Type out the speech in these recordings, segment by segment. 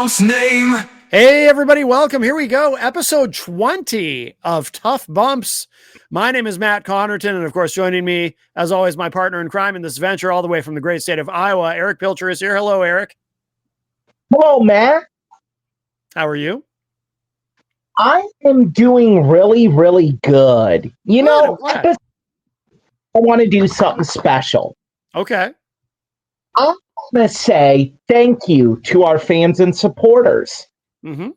Bump's name. Hey, everybody, welcome. Here we go. Episode 20 of Tough Bumps. My name is Matt Connerton, and of course, joining me, as always, my partner in crime in this venture, all the way from the great state of Iowa, Eric Pilcher is here. Hello, Eric. Hello, Matt. How are you? I am doing really, really good. I want to do something special. Okay. I want to say thank you to our fans and supporters. Mm-hmm.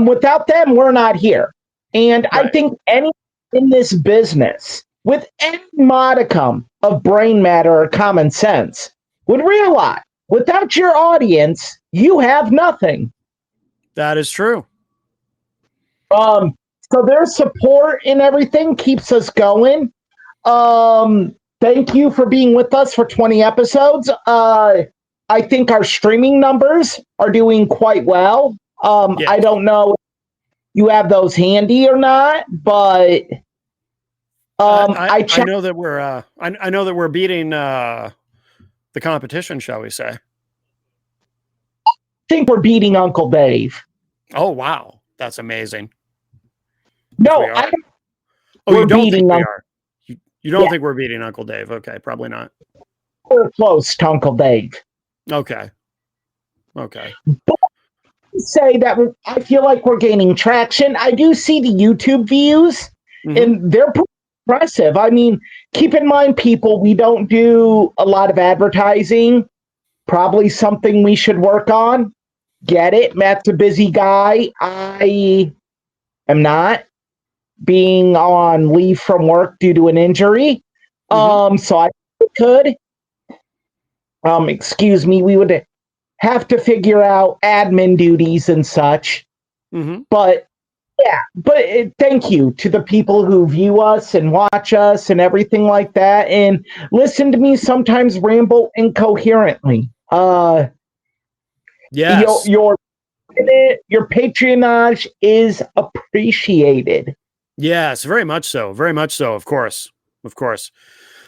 Without them, we're not here. And Right. I think any in this business with any modicum of brain matter or common sense would realize without your audience, you have nothing. That is true. So their support and everything keeps us going. Thank you for being with us for 20 episodes. I think our streaming numbers are doing quite well. Yes. I don't know if you have those handy or not, but I know that we're I know that we're beating the competition, shall we say? I think we're beating Uncle Dave. Oh wow, that's amazing. No, We are. we're You don't beating think we Uncle- are? You don't Yeah. think we're beating Uncle Dave? Okay, probably not. we're close to Uncle Dave. Okay. Say that I feel like we're gaining traction. I do see the YouTube views, Mhm. and they're pretty impressive. I mean, keep in mind, people, we don't do a lot of advertising. Probably something we should work on. Get it? Matt's a busy guy. I am not, being on leave from work due to an injury. So I could. Excuse me, we would have to figure out admin duties and such. Mm-hmm. But yeah, thank you to the people who view us and watch us and everything like that, and listen to me sometimes ramble incoherently. Yes. Your patronage is appreciated. Yes, very much so. Very much so. Of course.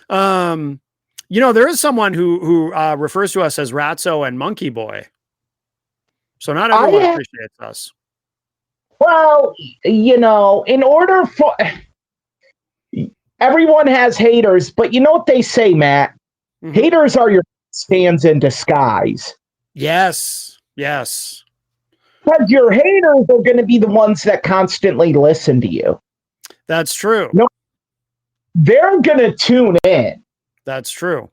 There is someone who refers to us as Ratso and Monkey Boy. So not everyone appreciates us. Well, in order for everyone has haters, but you know what they say, Matt? Mhm. Haters are your fans in disguise. Yes. Because your haters are going to be the ones that constantly listen to you. That's true. No, they're going to tune in. That's true.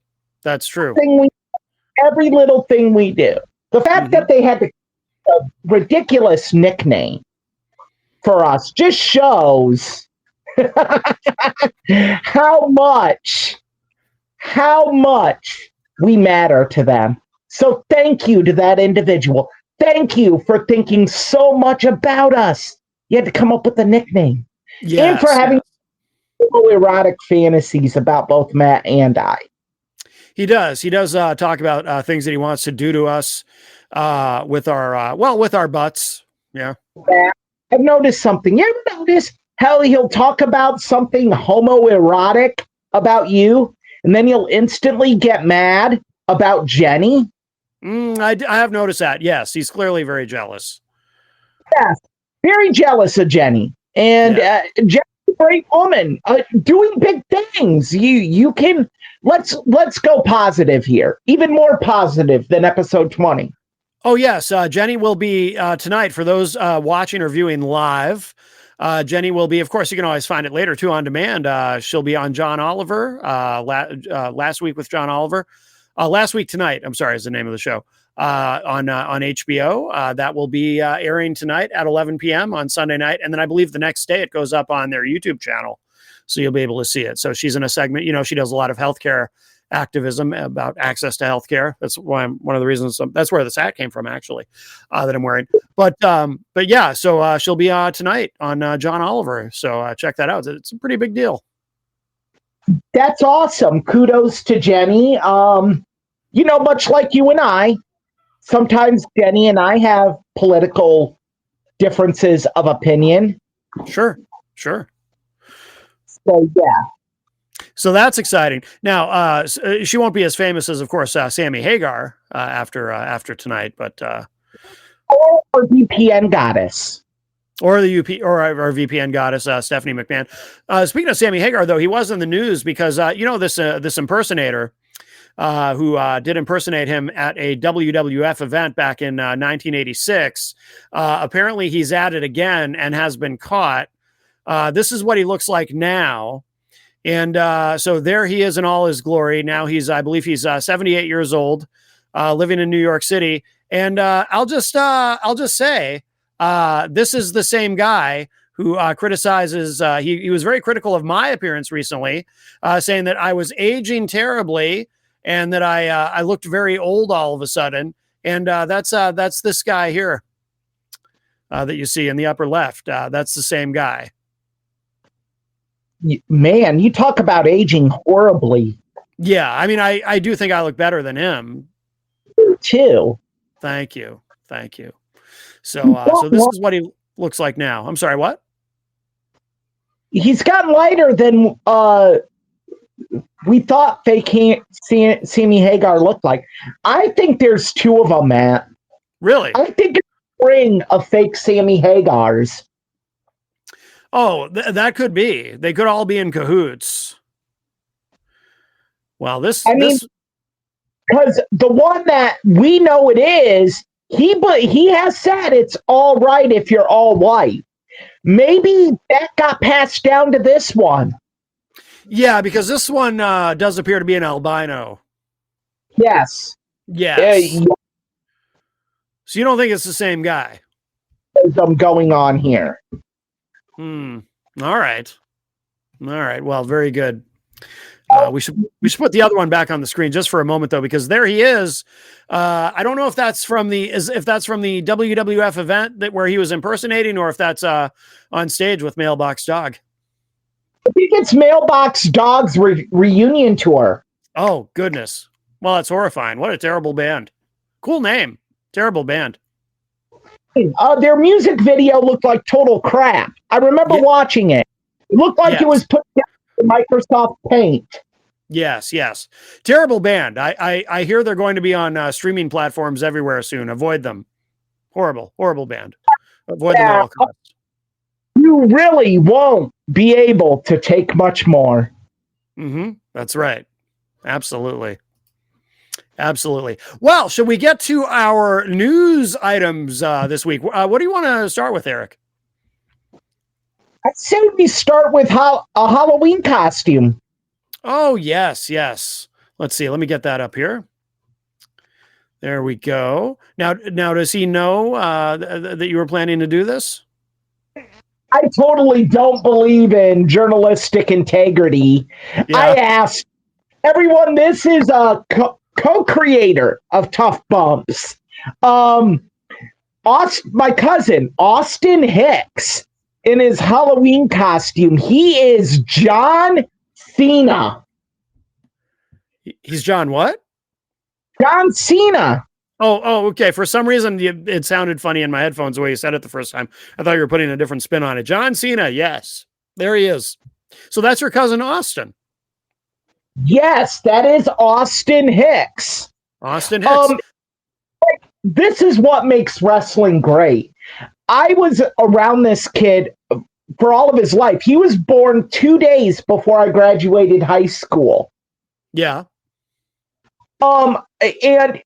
Every little thing we do. The fact that they had a ridiculous nickname for us just shows how much we matter to them. So thank you to that individual. Thank you for thinking so much about us. You had to come up with a nickname. And for having erotic fantasies about both Matt and I. He does talk about things that he wants to do to us with our butts. Yeah. I've noticed something. You ever notice how he'll talk about something homoerotic about you, and then he'll instantly get mad about Jenny? I have noticed that. Yes, he's clearly very jealous. Yes, very jealous of Jenny. And Jenny's a great woman, doing big things. You can let's go positive here, even more positive than episode 20. Oh yes, Jenny will be tonight for those watching or viewing live. Jenny will be, of course, you can always find it later too on demand. She'll be on John Oliver last week with John Oliver. Last week tonight, I'm sorry, is the name of the show on HBO. That will be airing tonight at 11 p.m. on Sunday night, and then I believe the next day it goes up on their YouTube channel, so you'll be able to see it. So she's in a segment. She does a lot of healthcare activism about access to healthcare. That's why one of the reasons. That's where this hat came from, actually, that I'm wearing. But yeah, so she'll be tonight on John Oliver. So check that out. It's a pretty big deal. That's awesome. Kudos to Jenny. Much like you and I, sometimes Jenny and I have political differences of opinion. Sure. So yeah. So that's exciting. Now, she won't be as famous as, of course, Sammy Hagar after tonight, but Or VPN goddess. or the UP or our VPN goddess, Stephanie McMahon. Speaking of Sammy Hagar, though, he was in the news because this impersonator who did impersonate him at a WWF event back in 1986. Apparently, he's at it again and has been caught. This is what he looks like now. And so there he is in all his glory. Now I believe he's 78 years old, living in New York City. And I'll just say, this is the same guy who criticizes. He was very critical of my appearance recently, saying that I was aging terribly and that I looked very old all of a sudden. And that's this guy here that you see in the upper left. That's the same guy. Man, you talk about aging horribly. Yeah, I mean, I do think I look better than him. Too. Thank you. So this is what he looks like now. I'm sorry, what? He's gotten lighter than we thought fake Sammy Hagar looked like. I think there's two of them, Matt. Really? I think it's a ring of fake Sammy Hagars. Oh, that could be. They could all be in cahoots. Well, because the one that we know it is, he has said it's all right if you're all white. Maybe that got passed down to this one. Yeah, because this one does appear to be an albino. Yes. Yes. So you don't think it's the same guy? I'm going on here. All right. Well, very good. We should put the other one back on the screen just for a moment, though, because there he is. I don't know if that's from the WWF event where he was impersonating, or if that's on stage with Mailbox Dog. I think it's Mailbox Dog's reunion tour. Oh goodness! Well, that's horrifying. What a terrible band. Cool name. Terrible band. Their music video looked like total crap. I remember watching it. It looked like it was put down in Microsoft Paint. Yes. Terrible band. I hear they're going to be on streaming platforms everywhere soon. Avoid them. Horrible band. Avoid them at all costs. You really won't be able to take much more. That's right. Absolutely. Well, should we get to our news items this week? What do you want to start with, Eric? I'd say we start with a Halloween costume. Oh, yes. Let's see. Let me get that up here. There we go. Now, does he know that you were planning to do this? I totally don't believe in journalistic integrity. Yeah. I asked everyone, this is a co-creator of Tough Bumps. My cousin, Austin Hicks, in his Halloween costume, he is John Cena. He's John what? John Cena. Oh, okay. For some reason, it sounded funny in my headphones the way you said it the first time. I thought you were putting a different spin on it. John Cena, yes. There he is. So that's your cousin Austin. Yes, that is Austin Hicks. This is what makes wrestling great. I was around this kid for all of his life. He was born 2 days before I graduated high school. Yeah. And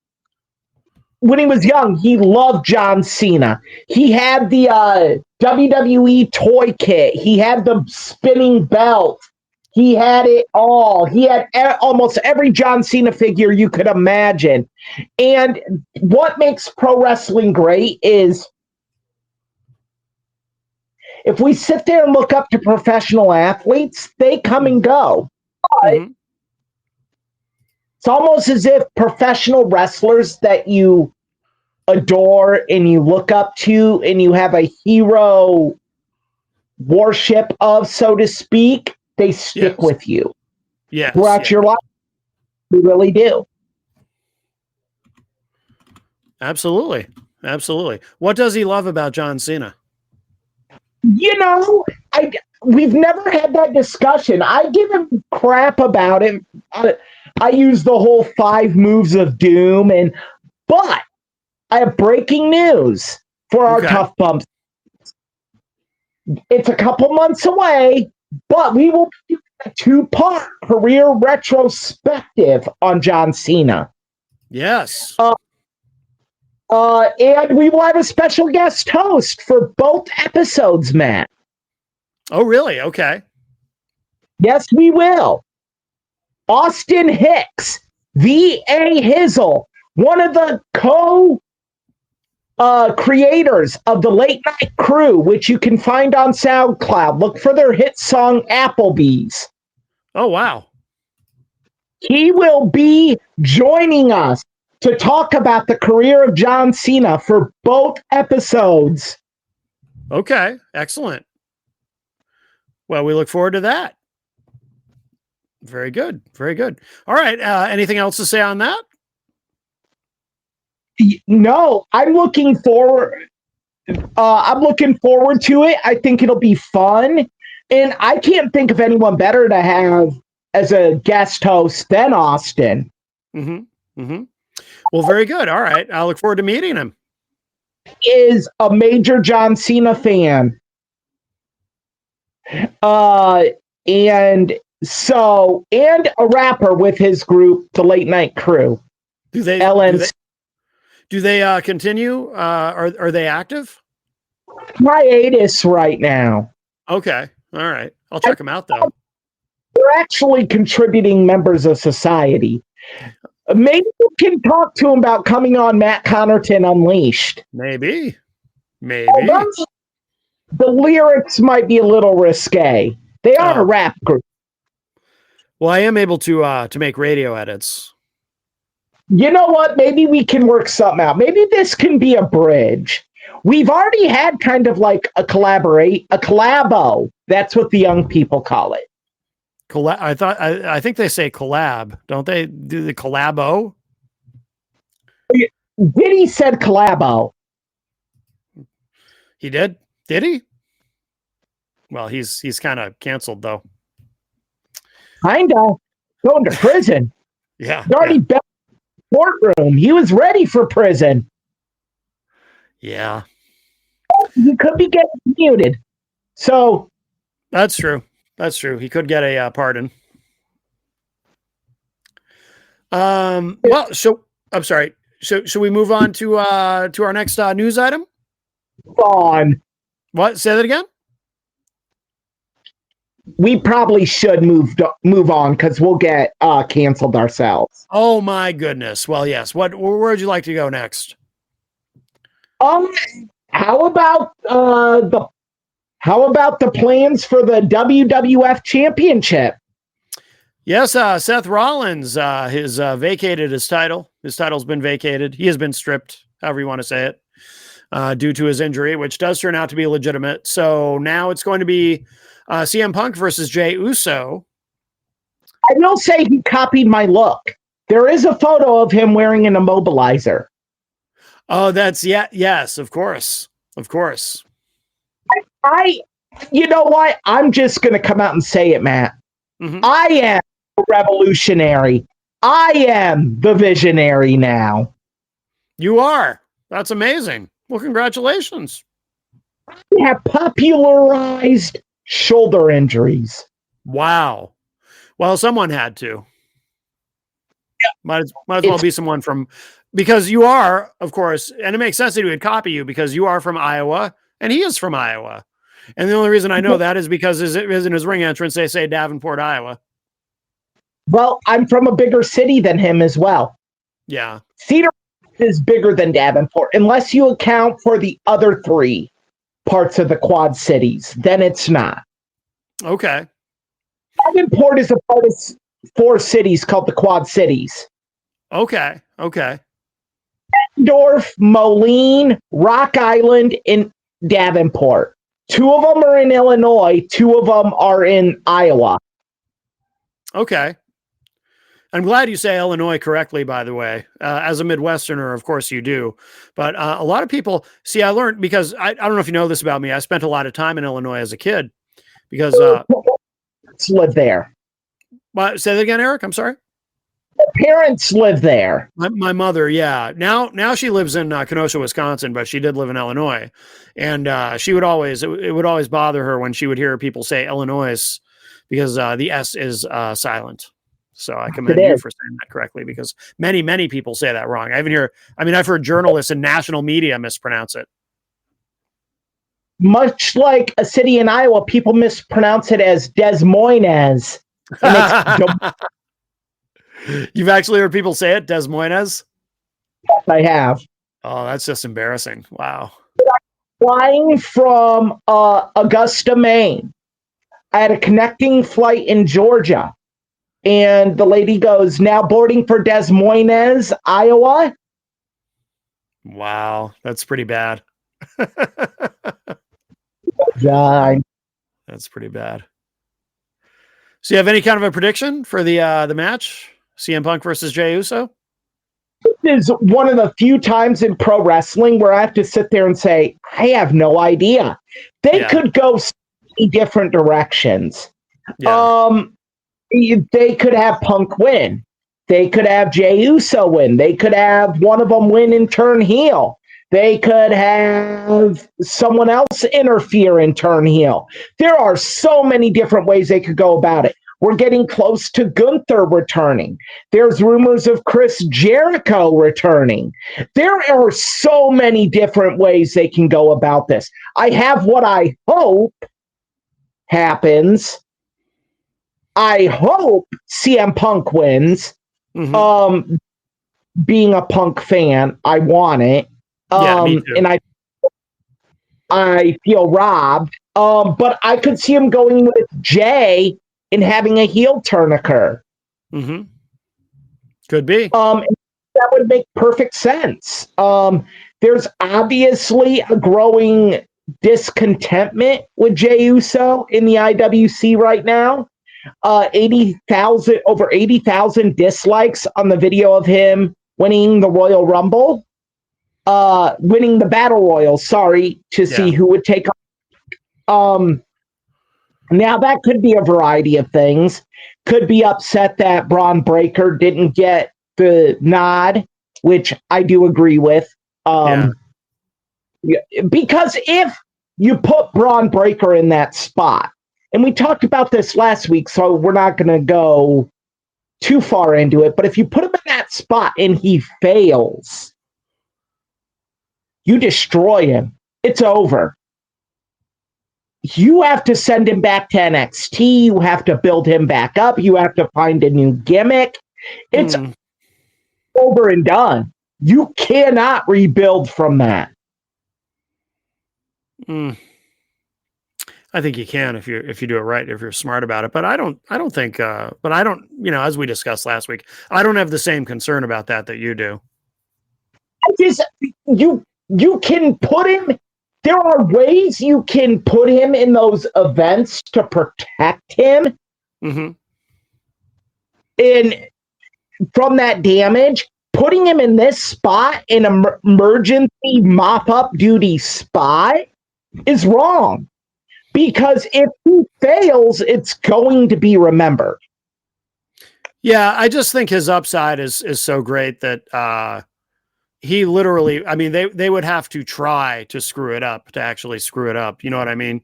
when he was young, he loved John Cena. He had the WWE toy kit. He had the spinning belt. He had it all. He had almost every John Cena figure you could imagine. And what makes pro wrestling great is if we sit there and look up to professional athletes, they come and go. But it's almost as if professional wrestlers that you adore and you look up to and you have a hero worship of, so to speak, they stick with you throughout your life. They really do. Absolutely. What does he love about John Cena? You know, we've never had that discussion. I give him crap about it. I use the whole 5 moves of doom, but I have breaking news for our Okay. Tough Bumps. It's a couple months away, but we will do a 2-part career retrospective on John Cena. Yes. And we will have a special guest host for both episodes, Matt. Oh, really? Okay. Yes, we will. Austin Hicks, V.A. Hizzle, one of the creators of the Late Night Crew, which you can find on SoundCloud. Look for their hit song Applebee's. Oh, wow. He will be joining us to talk about the career of John Cena for both episodes. Okay. Excellent. Well, we look forward to that. Very good. Very good. All right. Anything else to say on that? No, I'm looking forward. I'm looking forward to it. I think it'll be fun, and I can't think of anyone better to have as a guest host than Austin. Mm-hmm. Mm-hmm. Well, very good. All right. I look forward to meeting him. He is a major John Cena fan. And a rapper with his group, the Late Night Crew. Do they LNC. Do they continue? Are they active? Hiatus right now. Okay. All right. I'll check them out though. They're actually contributing members of society. Maybe you can talk to him about coming on Matt Connerton Unleashed. Maybe. The lyrics might be a little risque. They are a rap group. Well, I am able to make radio edits. You know what? Maybe we can work something out. Maybe this can be a bridge. We've already had kind of like a collabo. That's what the young people call it. I think they say collab, don't they? Do the collabo? Diddy said collabo. He did? Did he? Well, he's kind of canceled though. Kinda. Going to prison. Yeah. He's already been in the courtroom. He was ready for prison. Yeah. He could be getting muted. So that's true. That's true. He could get a pardon. Well, so I'm sorry. So should we move on to our next news item? On. What? Say that again. We probably should move on because we'll get canceled ourselves. Oh my goodness. Well, yes. Where would you like to go next? How about the plans for the WWF Championship? Yes, Seth Rollins has vacated his title. His title's been vacated. He has been stripped, however you want to say it, due to his injury, which does turn out to be legitimate. So now it's going to be CM Punk versus Jey Uso. I will say he copied my look. There is a photo of him wearing an immobilizer. Oh, yes, of course. Of course. You know what? I'm just going to come out and say it, Matt. Mm-hmm. I am a revolutionary. I am the visionary now. You are. That's amazing. Well, congratulations. We have popularized shoulder injuries. Wow. Well, someone had to. Might as well be someone from, because you are, of course, and it makes sense that he would copy you because you are from Iowa and he is from Iowa. And the only reason I know that is because in his ring entrance, they say Davenport, Iowa. Well, I'm from a bigger city than him as well. Yeah. Cedar is bigger than Davenport, unless you account for the other 3 parts of the Quad Cities. Then it's not. Okay. Davenport is a part of 4 cities called the Quad Cities. Okay. Okay. Dorf, Moline, Rock Island, and Davenport. 2 of them are in Illinois. 2 of them are in Iowa. Okay. I'm glad you say Illinois correctly, by the way. As a Midwesterner, of course you do. But a lot of people, see, I learned because I don't know if you know this about me. I spent a lot of time in Illinois as a kid. because live there. say that again, Eric. I'm sorry. Parents live there. My mother, yeah. Now she lives in Kenosha, Wisconsin, but she did live in Illinois, and she would always it would always bother her when she would hear people say Illinois because the S is silent. So I commend you for saying that correctly, because many people say that wrong. I've heard journalists and national media mispronounce it. Much like a city in Iowa, people mispronounce it as Des Moines. You've actually heard people say it, Des Moines? I have. Oh, that's just embarrassing. Wow. Flying from Augusta, Maine. I had a connecting flight in Georgia. And the lady goes, now boarding for Des Moines, Iowa. Wow, that's pretty bad. That's pretty bad. So you have any kind of a prediction for the match? CM Punk versus Jey Uso? This is one of the few times in pro wrestling where I have to sit there and say, I have no idea. They could go so many different directions. Yeah. They could have Punk win. They could have Jey Uso win. They could have one of them win and turn heel. They could have someone else interfere and turn heel. There are so many different ways they could go about it. We're getting close to Gunther returning. There's rumors of Chris Jericho returning. There are so many different ways they can go about this. I have what I hope happens. I hope CM Punk wins. Mm-hmm. Being a Punk fan, I want it. Me too. And I feel robbed. But I could see him going with Jay and having a heel turn occur. Mm-hmm. Could be. That would make perfect sense. There's obviously a growing discontentment with Jey Uso in the IWC right now. Over 80,000 dislikes on the video of him winning the Royal Rumble. Winning the Battle Royal, to see who would take on. Now, that could be a variety of things. Could be upset that Braun Breaker didn't get the nod, which I do agree with. Because if you put Braun Breaker in that spot, and we talked about this last week, so we're not going to go too far into it, but if you put him in that spot and he fails, you destroy him. It's over. You have to send him back to NXT. You have to build him back up. You have to find a new gimmick. It's over and done. You cannot rebuild from that. I think you can if you do it right, if you're smart about it. But I don't think as we discussed last week, I don't have the same concern about that you do. You can put him. There are ways you can put him in those events to protect him. Mm-hmm. And from that damage, putting him in this spot, in an emergency mop-up duty spot, is wrong. Because if he fails, it's going to be remembered. Yeah, I just think his upside is so great that he literally, they would have to try to screw it up to actually screw it up. You know what I mean?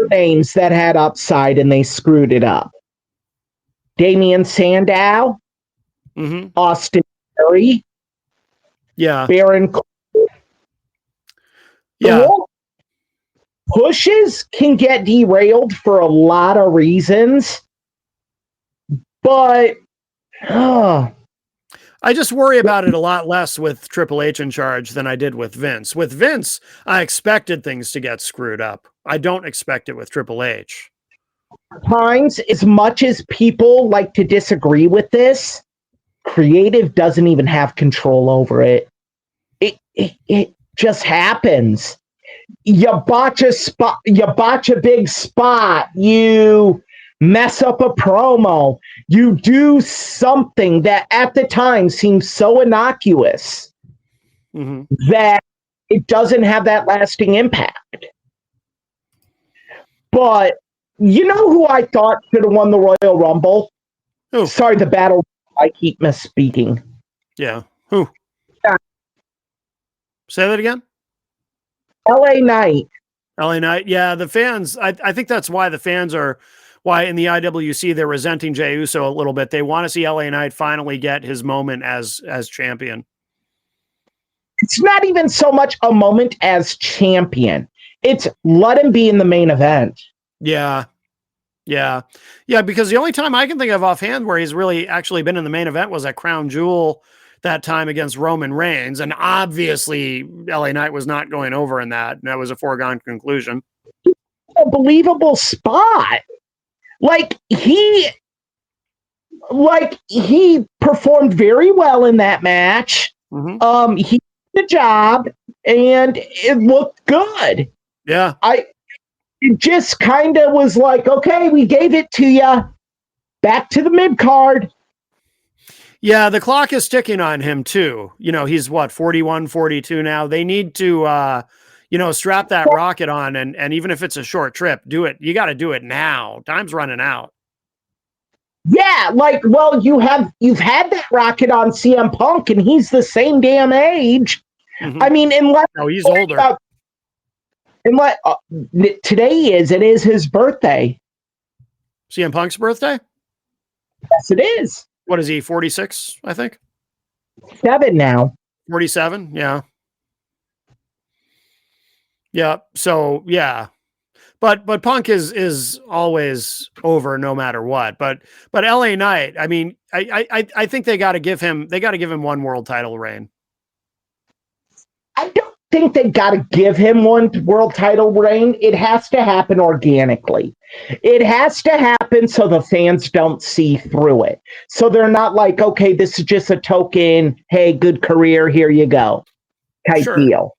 Names that had upside and they screwed it up. Damian Sandow, Austin Theory, Baron Corbin. Pushes can get derailed for a lot of reasons, but I just worry about it a lot less with Triple H in charge than I did with Vince. With Vince, I expected things to get screwed up. I don't expect it with Triple H. Times, as much as people like to disagree with this, creative doesn't even have control over it. It just happens. You botch a big spot, you mess up a promo, you do something that at the time seems so innocuous that it doesn't have that lasting impact. But you know who I thought should have won the Royal Rumble? Who? Sorry, the Battle. I keep misspeaking. Yeah. Who? Yeah. Say that again? LA Knight. LA Knight. Yeah, the fans, I think that's why the fans are, why in the IWC they're resenting Jey Uso a little bit. They want to see LA Knight finally get his moment as champion. It's not even so much a moment as champion. It's let him be in the main event. Yeah. Yeah. Yeah, because the only time I can think of offhand where he's really actually been in the main event was at Crown Jewel that time against Roman Reigns. And obviously LA Knight was not going over in that. And that was a foregone conclusion. A believable spot. He performed very well in that match. Mm-hmm. He did the job and it looked good. Yeah. It just kind of was like, okay, we gave it to you. Back to the mid card. Yeah, the clock is ticking on him too. You know, he's what, 41, 42 now. They need to strap that rocket on and even if it's a short trip, do it. You got to do it now. Time's running out. Yeah, you've had that rocket on CM Punk and he's the same damn age. Mm-hmm. I mean, he's older. It is his birthday. CM Punk's birthday? Yes, it is. What is he, 46, I think? 7 now. 47, yeah. Yeah, so, yeah. But Punk is always over no matter what. But LA Knight, I mean, I think they got to give him one world title reign. I don't think they got to give him one world title reign. It has to happen organically. It has to happen so the fans don't see through it. So they're not like, okay, this is just a token, hey, good career, here you go, type deal.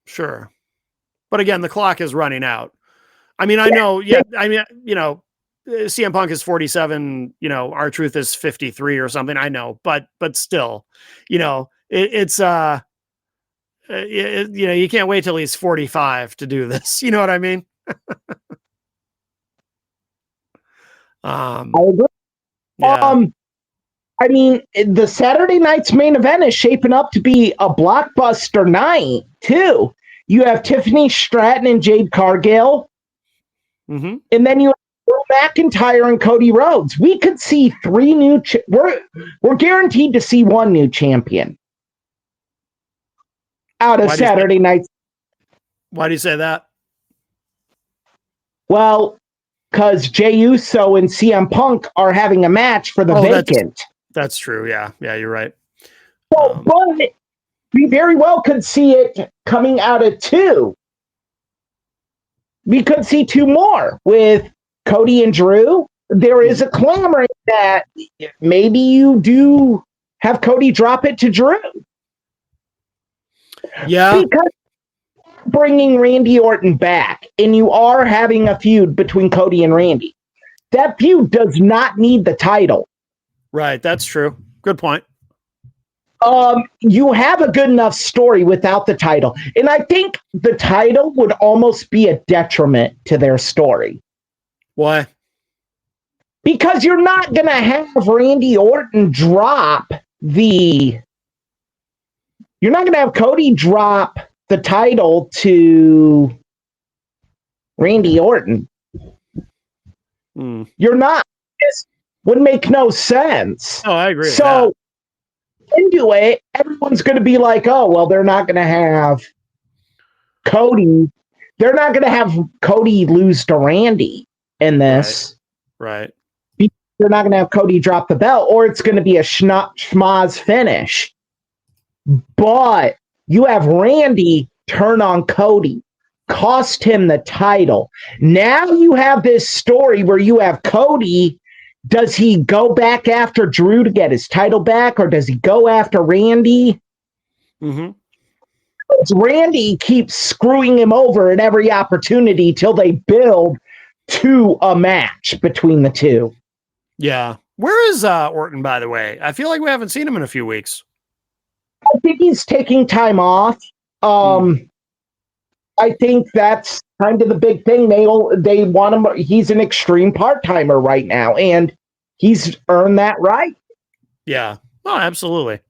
Sure. But again, the clock is running out. I mean, I know, CM Punk is 47, R-Truth is 53 or something. I know, but still, it's you can't wait till he's 45 to do this. You know what I mean? I agree. Yeah. I mean, the Saturday night's main event is shaping up to be a blockbuster night too. You have Tiffany Stratton and Jade Cargill. Mm-hmm. And then you have Drew McIntyre and Cody Rhodes. We could see 3 new. We're guaranteed to see 1 new champion out of Saturday night. Why do you say that? Well, because Jey Uso and CM Punk are having a match for the vacant. That's true. Yeah, you're right. Well, but we very well could see it coming out of 2. We could see 2 more with Cody and Drew. There is a clamoring that maybe you do have Cody drop it to Drew. Yeah. Because bringing Randy Orton back and you are having a feud between Cody and Randy. That feud does not need the title. Right. That's true. Good point. You have a good enough story without the title. And I think the title would almost be a detriment to their story. Why? Because you're not going to have Randy Orton drop the... You're not going to have Cody drop the title to Randy Orton. You're not. This would make no sense. Oh, I agree. So, into it, everyone's going to be like, oh, well, they're not going to have Cody. They're not going to have Cody lose to Randy in this. Right. They're not going to have Cody drop the belt, or it's going to be a schmaz finish. But you have Randy turn on Cody, cost him the title. Now you have this story where you have Cody. Does he go back after Drew to get his title back, or does he go after Randy? Mm-hmm. Randy keeps screwing him over at every opportunity till they build to a match between the two. Yeah. Where is Orton, by the way? I feel like we haven't seen him in a few weeks. I think he's taking time off. I think that's kind of the big thing. They want him. He's an extreme part-timer right now, and he's earned that right. Yeah. Oh, absolutely.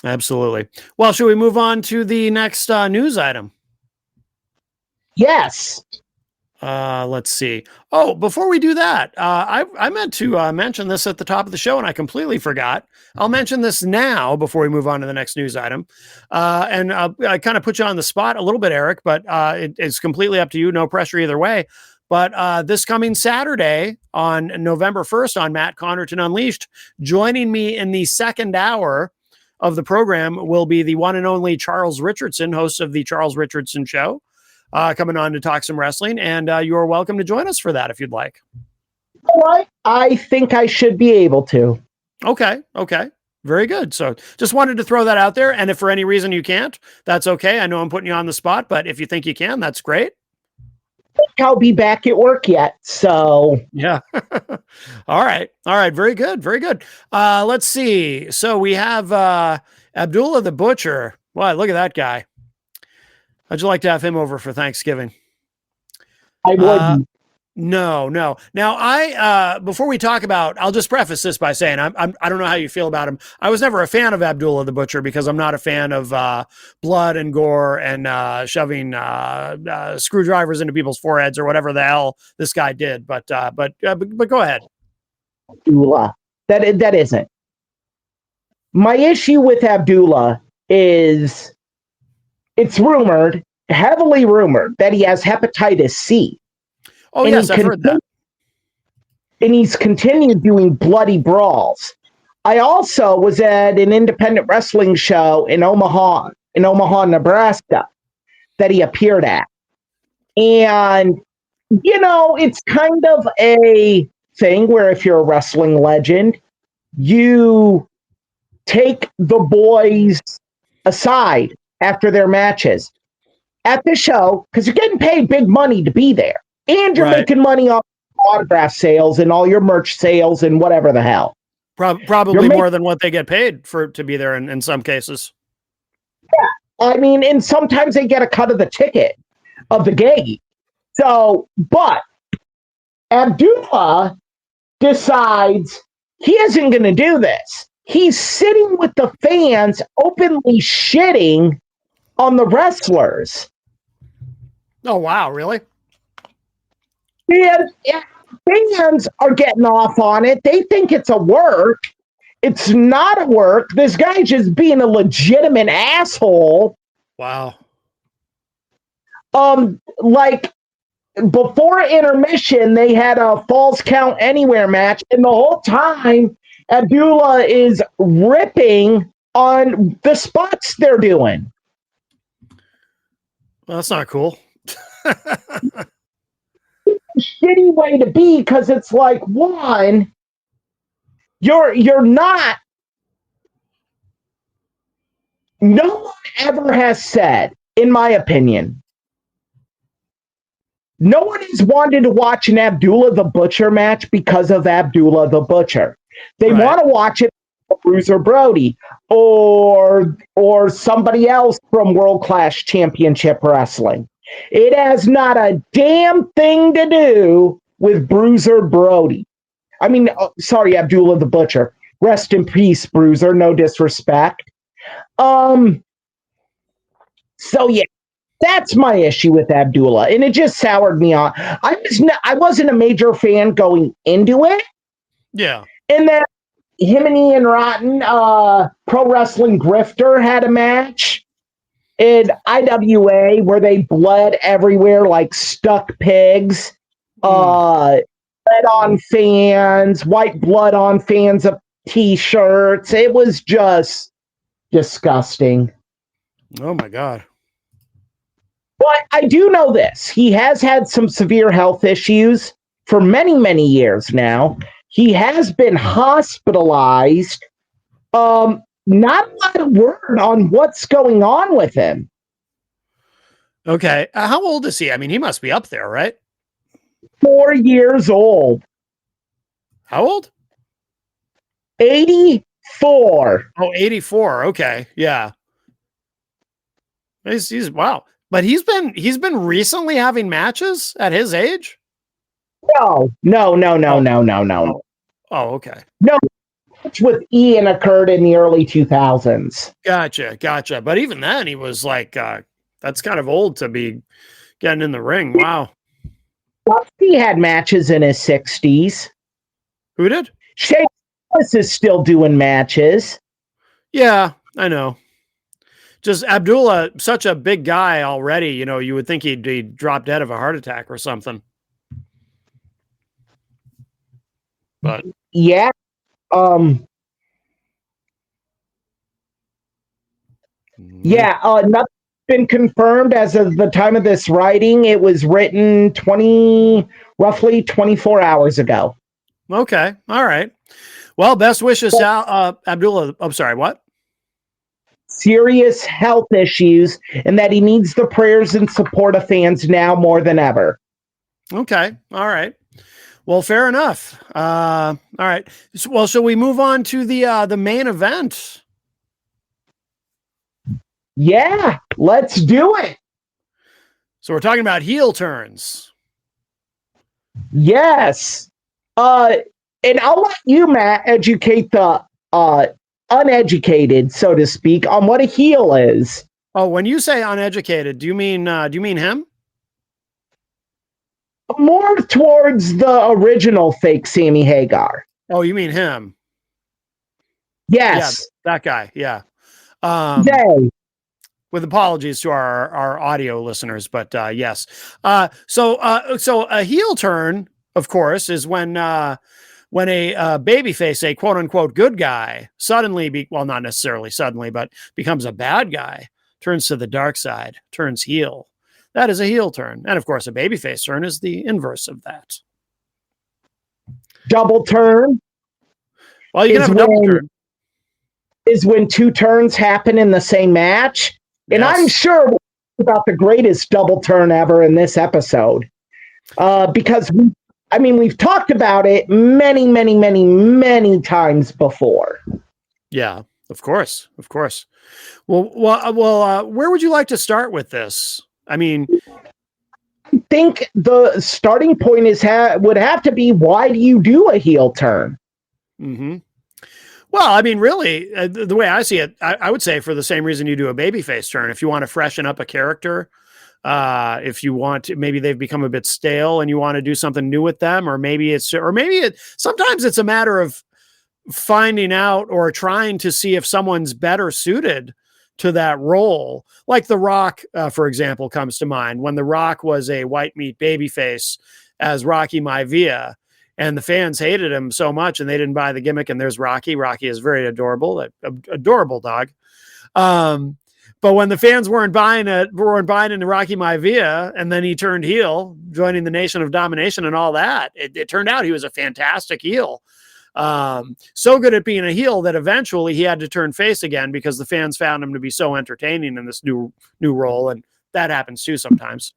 Absolutely. Well, should we move on to the next news item? Yes. Let's see. Oh, before we do that, I meant to mention this at the top of the show and I completely forgot. I'll mention this now before we move on to the next news item. And I kind of put you on the spot a little bit, Eric, but it's completely up to you. No pressure either way. But this coming Saturday on November 1st on Matt Connerton Unleashed, joining me in the second hour of the program will be the one and only Charles Richardson, host of the Charles Richardson Show. Coming on to talk some wrestling, and you're welcome to join us for that if you'd like. All right. I think I should be able to. Okay. Very good. So just wanted to throw that out there, and if for any reason you can't, that's okay. I know I'm putting you on the spot, but if you think you can, that's great. I'll be back at work yet, so yeah. All right. Very good. Let's see. So we have Abdullah the Butcher. Wow, look at that guy. How'd you like to have him over for Thanksgiving? I wouldn't. No. Now, before we talk about, I'll just preface this by saying I don't know how you feel about him. I was never a fan of Abdullah the Butcher because I'm not a fan of blood and gore and shoving screwdrivers into people's foreheads or whatever the hell this guy did. But go ahead. Abdullah, that isn't. My issue with Abdullah is it's heavily rumored, that he has hepatitis C. Oh, yes, I've heard that. And he's continued doing bloody brawls. I also was at an independent wrestling show in Omaha, Nebraska, that he appeared at. And, it's kind of a thing where if you're a wrestling legend, you take the boys aside after their matches at the show because you're getting paid big money to be there, and you're making money off autograph sales and all your merch sales and whatever the hell. Probably more than what they get paid to be there in some cases. Yeah, I mean, and sometimes they get a cut of the ticket of the gate. So, but Abdullah decides he isn't going to do this. He's sitting with the fans, openly shitting on the wrestlers. Oh, wow. Really? And fans are getting off on it. They think it's a work. It's not a work. This guy's just being a legitimate asshole. Wow. Like before intermission, they had a Falls Count Anywhere match, and the whole time Abdullah is ripping on the spots they're doing. Well, that's not cool. Shitty way to be, because it's like, one, you're not. No one ever has said, in my opinion, no one has wanted to watch an Abdullah the Butcher match because of Abdullah the Butcher. They want to watch it for Bruiser Brody or somebody else from World Class Championship Wrestling. It has not a damn thing to do with Bruiser Brody. I mean, sorry, Abdullah the Butcher. Rest in peace, Bruiser. No disrespect. So yeah, that's my issue with Abdullah, and it just soured me on. I wasn't a major fan going into it. Yeah. And then him and Ian Rotten, Pro Wrestling Grifter, had a match in IWA where they bled everywhere like stuck pigs. Blood on fans, white blood on fans of t-shirts. It was just disgusting. Oh my God. But I do know this. He has had some severe health issues for many, many years now. He has been hospitalized. Not a lot of word on what's going on with him. Okay. How old is he? I mean, he must be up there, right? 4 years old. How old? 84. Oh, 84. Okay. Yeah. He's wow. But he's been recently having matches at his age. No. Oh, okay. No, match with Ian occurred in the early 2000s. Gotcha. But even then, he was like, that's kind of old to be getting in the ring. Wow. He had matches in his 60s. Who did? Shane is still doing matches. Yeah, I know. Just Abdullah, such a big guy already. You know, you would think he'd drop dead of a heart attack or something. But yeah, nothing's been confirmed as of the time of this writing. It was written roughly 24 hours ago. Okay, all right. Well, best wishes, Abdullah. I'm sorry, what? Serious health issues, and that he needs the prayers and support of fans now more than ever. Okay, all right. Well, fair enough. All right. Well, shall we move on to the main event? Yeah, let's do it. So we're talking about heel turns. Yes. And I'll let you, Matt, educate the uneducated, so to speak, on what a heel is. Oh, when you say uneducated, do you mean him? More towards the original fake Sammy Hagar. Oh, you mean him? Yes. Yeah, that guy. Yeah. With apologies to our audio listeners, but yes. So a heel turn, of course, is when a babyface, a quote unquote good guy, suddenly not necessarily suddenly, but becomes a bad guy, turns to the dark side, turns heel. That is a heel turn. And of course, a babyface turn is the inverse of that. Double turn. Well, you can have a double turn. Is when two turns happen in the same match. And yes. I'm sure about the greatest double turn ever in this episode. Because we've talked about it many times before. Yeah, of course. Well, where would you like to start with this? I mean, I think the starting point would have to be, why do you do a heel turn? Mm-hmm. Well, I mean, really, the way I see it, I would say for the same reason you do a babyface turn. If you want to freshen up a character, if you want to, maybe they've become a bit stale and you want to do something new with them, sometimes it's a matter of finding out or trying to see if someone's better suited to that role. Like The Rock, for example, comes to mind when The Rock was a white meat babyface as Rocky Maivia, and the fans hated him so much and they didn't buy the gimmick. And there's Rocky. Rocky is very adorable, adorable dog. But when the fans weren't buying into Rocky Maivia, and then he turned heel, joining the Nation of Domination and all that, it turned out he was a fantastic heel. So good at being a heel that eventually he had to turn face again because the fans found him to be so entertaining in this new role. And that happens too sometimes.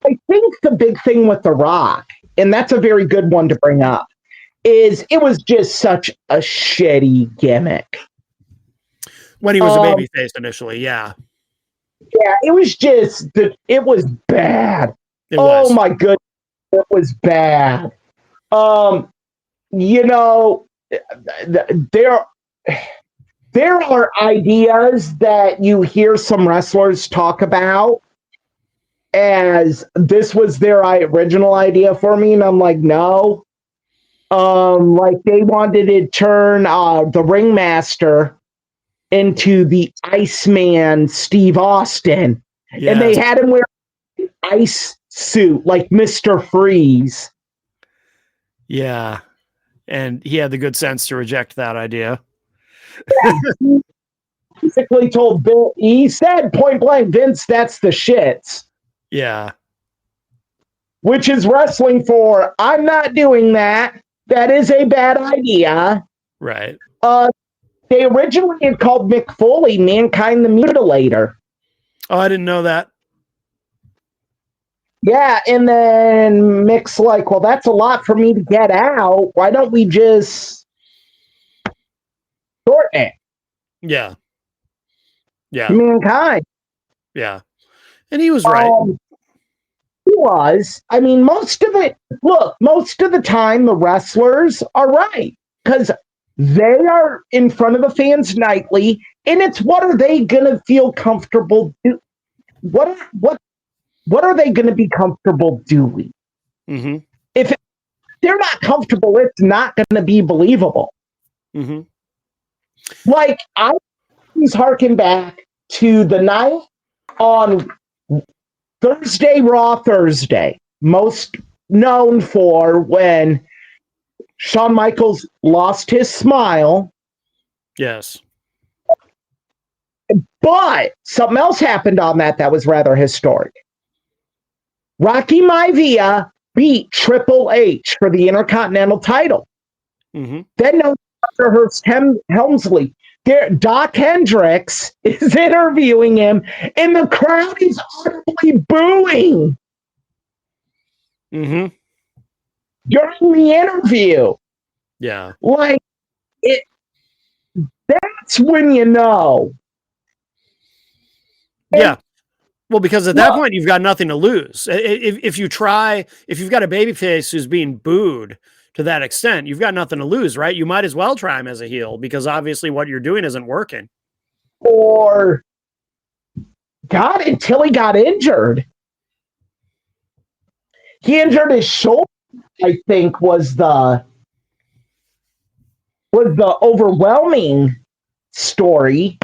I think the big thing with The Rock, and that's a very good one to bring up, is it was just such a shitty gimmick. When he was a babyface initially, yeah. Yeah, it was just, it was bad. My goodness, it was bad. There are ideas that you hear some wrestlers talk about as this was their original idea for me, and I'm like, no. Like they wanted to turn the Ringmaster into the Iceman Steve Austin, and they had him wear an ice suit like Mr. Freeze. Yeah, and he had the good sense to reject that idea. Yeah, he basically told Bill, he said point blank, Vince, that's the shits. Yeah. Which is wrestling for, I'm not doing that. That is a bad idea. Right. They originally had called Mick Foley Mankind the Mutilator. Oh, I didn't know that. Yeah, and then Mick's like, well, that's a lot for me to get out. Why don't we just shorten it? Yeah. Mankind. Yeah. And he was right. He was. I mean, most of the time the wrestlers are right because they are in front of the fans nightly, and it's what are they gonna feel comfortable what are they gonna be comfortable doing? Mm-hmm. If they're not comfortable, it's not gonna be believable. Mm-hmm. Like I always harken back to the night on Raw Thursday, most known for when Shawn Michaels lost his smile. Yes. But something else happened on that was rather historic. Rocky Maivia beat Triple H for the Intercontinental title. Mm-hmm. Then no Dr. Hurst Helmsley. Doc Hendricks is interviewing him, and the crowd is audibly booing. Mm-hmm. During the interview. Yeah. Like, that's when you know. Yeah. Well, because at that point, you've got nothing to lose. If you've got a babyface who's being booed to that extent, you've got nothing to lose, right? You might as well try him as a heel because obviously what you're doing isn't working. Or, God, until he got injured. He injured his shoulder, I think, was the overwhelming story.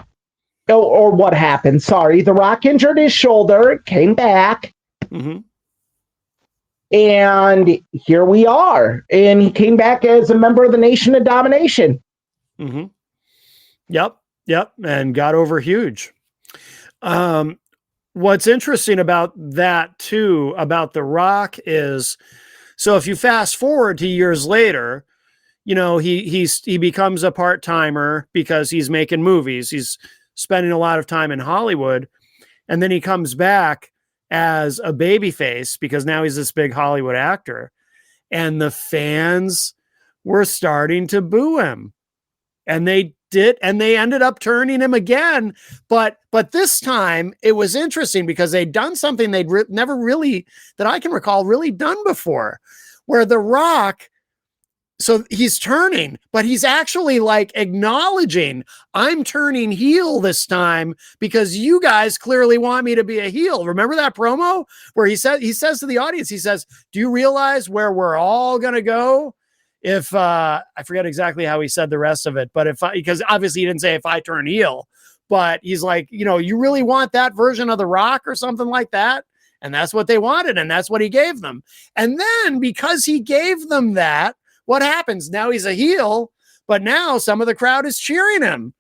Or what happened. Sorry. The Rock injured his shoulder, came back. Mm-hmm. And here we are. And he came back as a member of the Nation of Domination. Mm-hmm. Yep. And got over huge. What's interesting about that too, about The Rock is, so if you fast forward to years later, you know, he becomes a part-timer because he's making movies. He's spending a lot of time in Hollywood. And then he comes back as a babyface because now he's this big Hollywood actor. And the fans were starting to boo him. And they ended up turning him again. But this time it was interesting because they'd done something they'd never really, that I can recall, really done before, where The Rock, so he's turning, but he's actually like acknowledging, I'm turning heel this time because you guys clearly want me to be a heel. Remember that promo where he says to the audience, he says, do you realize where we're all going to go? If I forget exactly how he said the rest of it, but because obviously he didn't say if I turn heel, but he's like, you know, you really want that version of The Rock or something like that. And that's what they wanted. And that's what he gave them. And then because he gave them that, what happens? Now he's a heel, but now some of the crowd is cheering him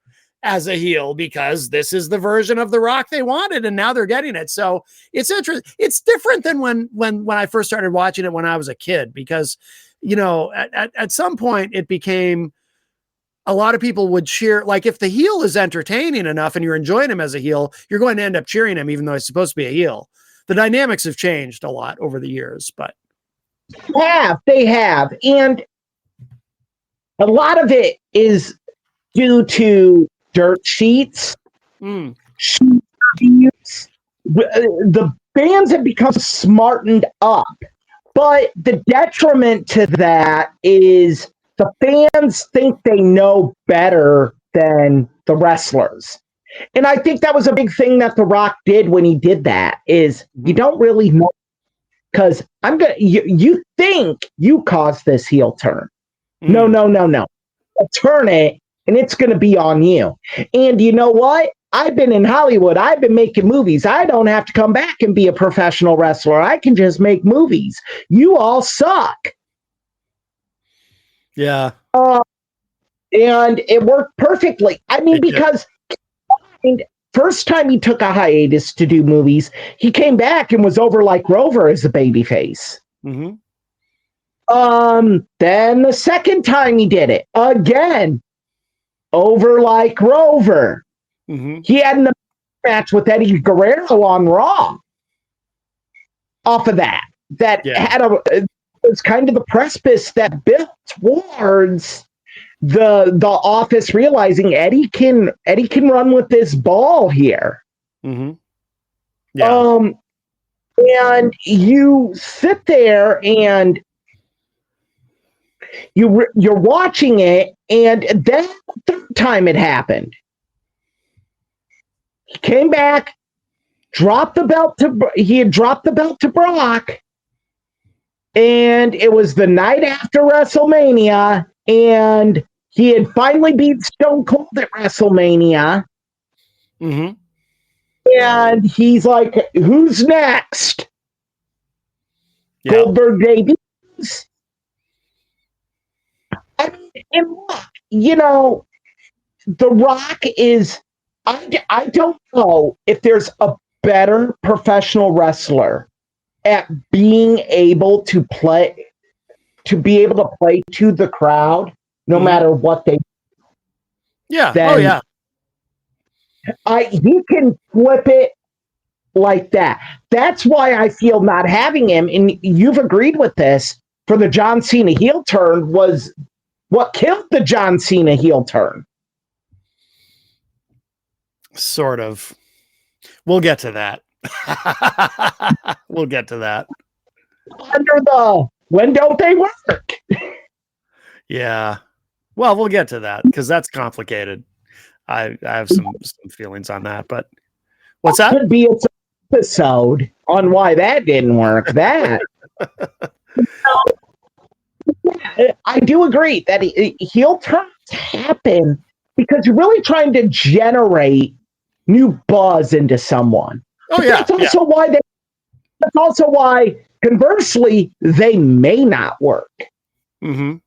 as a heel because this is the version of The Rock they wanted, and now they're getting it. So it's interesting. It's different than when I first started watching it when I was a kid, because, you know, at some point it became, a lot of people would cheer. Like if the heel is entertaining enough and you're enjoying him as a heel, you're going to end up cheering him, even though he's supposed to be a heel. The dynamics have changed a lot over the years, but they have. And a lot of it is due to dirt sheets. The fans have become smartened up, but the detriment to that is the fans think they know better than the wrestlers. And I think that was a big thing that The Rock did when he did that, is you don't really know, because you think you caused this heel turn. No. I'll turn it, and it's going to be on you. And you know what? I've been in Hollywood. I've been making movies. I don't have to come back and be a professional wrestler. I can just make movies. You all suck. Yeah. And it worked perfectly. I mean, because first time he took a hiatus to do movies, he came back and was over like Rover as a babyface. Mm-hmm. Then the second time he did it, again, over like Rover. Mm-hmm. He had a match with Eddie Guerrero on Raw. Off of that was kind of the precipice that built towards the office realizing Eddie can run with this ball here. Mm-hmm. Yeah. And you sit there and you're watching it, and then the third time it happened, he came back, he had dropped the belt to Brock, and it was the night after WrestleMania, and he had finally beat Stone Cold at WrestleMania. Mm-hmm. And he's like, who's next? Yeah. Goldberg debuts. I mean, and look, you know, The Rock is, I don't know if there's a better professional wrestler at being able to play, to be able to play to the crowd, no matter what they. Yeah. Then Oh yeah. He can flip it like that. That's why I feel not having him, and you've agreed with this, for the John Cena heel turn was what killed the John Cena heel turn. Sort of. We'll get to that. We'll get to that. Under the when don't they work? Yeah. Well, we'll get to that because that's complicated. I have some feelings on that, but what's that? Could be its episode on why that didn't work. That I do agree that heel turns happen because you're really trying to generate new buzz into someone. Oh yeah. That's also why conversely they may not work. Mm-hmm.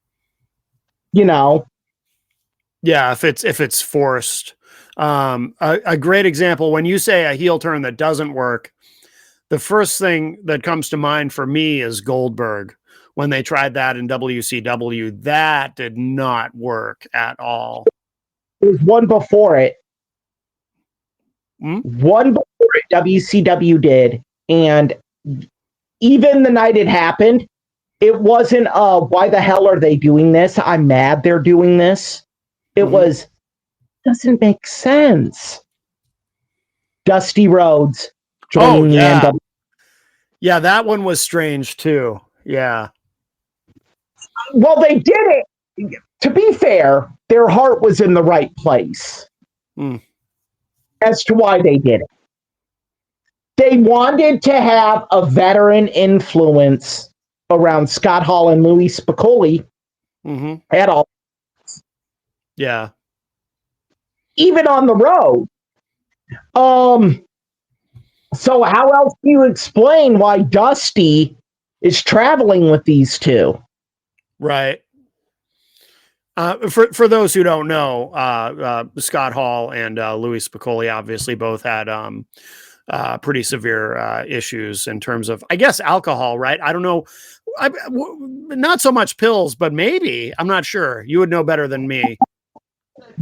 You know. Yeah, if it's forced. A great example, when you say a heel turn that doesn't work, the first thing that comes to mind for me is Goldberg. When they tried that in WCW, that did not work at all. There was one before it. One before it, WCW did. And even the night it happened, it wasn't, why the hell are they doing this? I'm mad they're doing this. It was, doesn't make sense. Dusty Rhodes joining the NWA. Yeah, that one was strange too. Yeah. Well, they did it. To be fair, their heart was in the right place as to why they did it. They wanted to have a veteran influence around Scott Hall and Louis Spicolli at all. Yeah. Even on the road. So how else do you explain why Dusty is traveling with these two? Right. For those who don't know, Scott Hall and Louis Spicolli obviously both had pretty severe issues in terms of, I guess, alcohol, right? I don't know. Not so much pills, but maybe. I'm not sure. You would know better than me.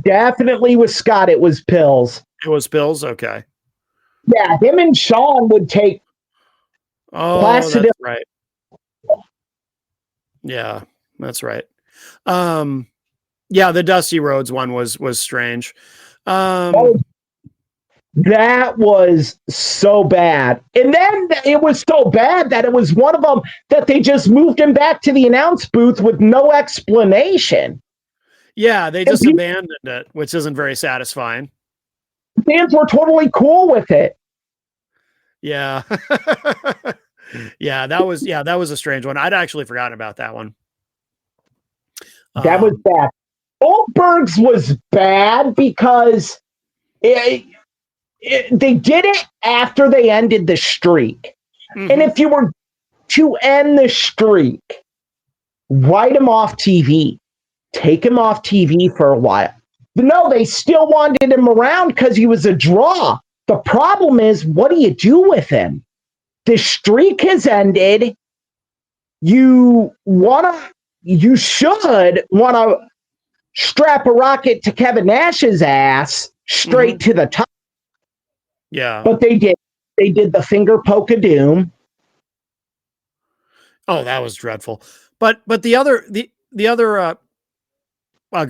Definitely with Scott, it was pills. It was pills? Okay. Yeah, him and Sean would take that's right. Yeah, that's right. Yeah, the Dusty Rhodes one was strange. That was so bad. And then it was so bad that it was one of them that they just moved him back to the announce booth with no explanation. Yeah, they just abandoned it, which isn't very satisfying. Fans were totally cool with it. Yeah. that was a strange one. I'd actually forgotten about that one. That was bad. Goldberg's was bad because they did it after they ended the streak. And if you were to end the streak, write him off TV. Take him off TV for a while. But no, they still wanted him around because he was a draw. The problem is, what do you do with him? The streak has ended. You should want to strap a rocket to Kevin Nash's ass straight to the top. Yeah. But they did. They did the finger poke of doom. Oh, that was dreadful. But the other go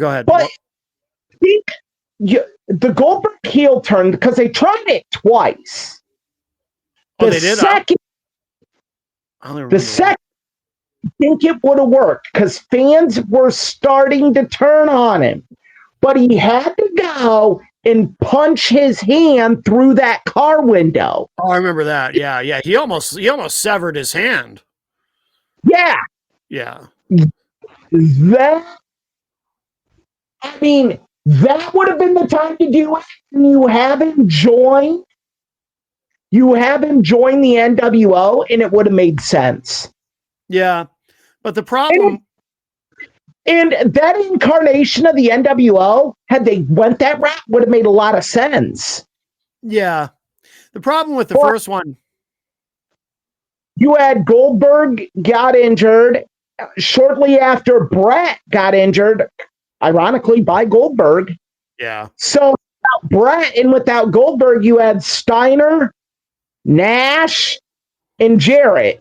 ahead. But I think the Goldberg heel turn, because they tried it twice. Oh, they did. Second, I don't remember the second, I think it would have worked because fans were starting to turn on him, but he had to go and punch his hand through that car window. Oh, I remember that. Yeah, yeah. He almost severed his hand. Yeah, Yeah. that. I mean, that would have been the time to do it. And you have him join. You have him join the NWO, and it would have made sense. Yeah, but the problem. And that incarnation of the NWO, had they went that route, would have made a lot of sense. Yeah. The problem with the first one. You had Goldberg got injured shortly after Bret got injured, ironically by Goldberg. Yeah. So without Bret and without Goldberg, you had Steiner, Nash, and Jarrett.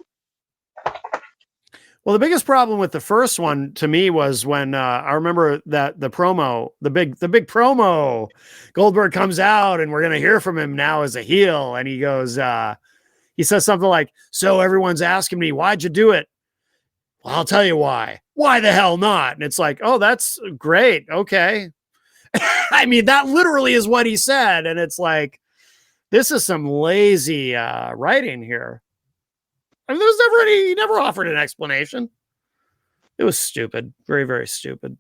Well, the biggest problem with the first one to me was when I remember that the promo, the big promo, Goldberg comes out and we're going to hear from him now as a heel. And he goes, he says something like, so everyone's asking me, why'd you do it? Well, I'll tell you why. Why the hell not? And it's like, oh, that's great. Okay. I mean, that literally is what he said. And it's like, this is some lazy writing here. I mean, he never offered an explanation. It was stupid. Very, very stupid.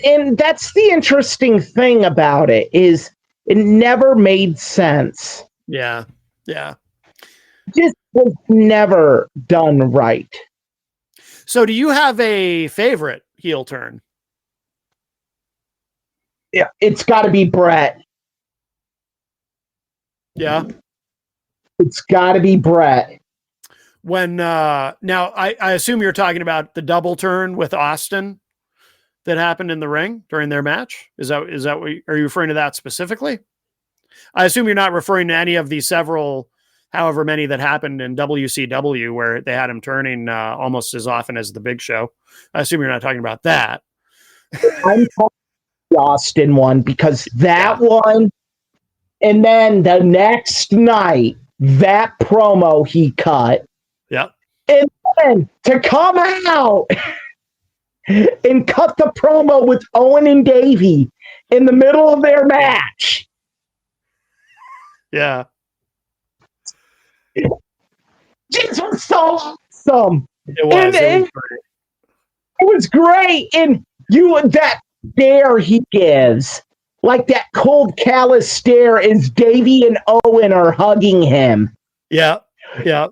And that's the interesting thing about it, is it never made sense. Yeah. Yeah. Just was never done right. So do you have a favorite heel turn? Yeah, it's got to be Bret. Yeah. It's got to be Bret. When now I assume you're talking about the double turn with Austin that happened in the ring during their match. Is that what are you referring to that specifically? I assume you're not referring to any of the several, however many that happened in WCW where they had him turning almost as often as the Big Show. I assume you're not talking about that. I'm talking the Austin one because that one, and then the next night, that promo he cut. Yep. And then to come out and cut the promo with Owen and Davey in the middle of their match. Yeah. This was so awesome. It was. It was great. And that stare he gives, like that cold, callous stare as Davey and Owen are hugging him. Yeah. Yeah.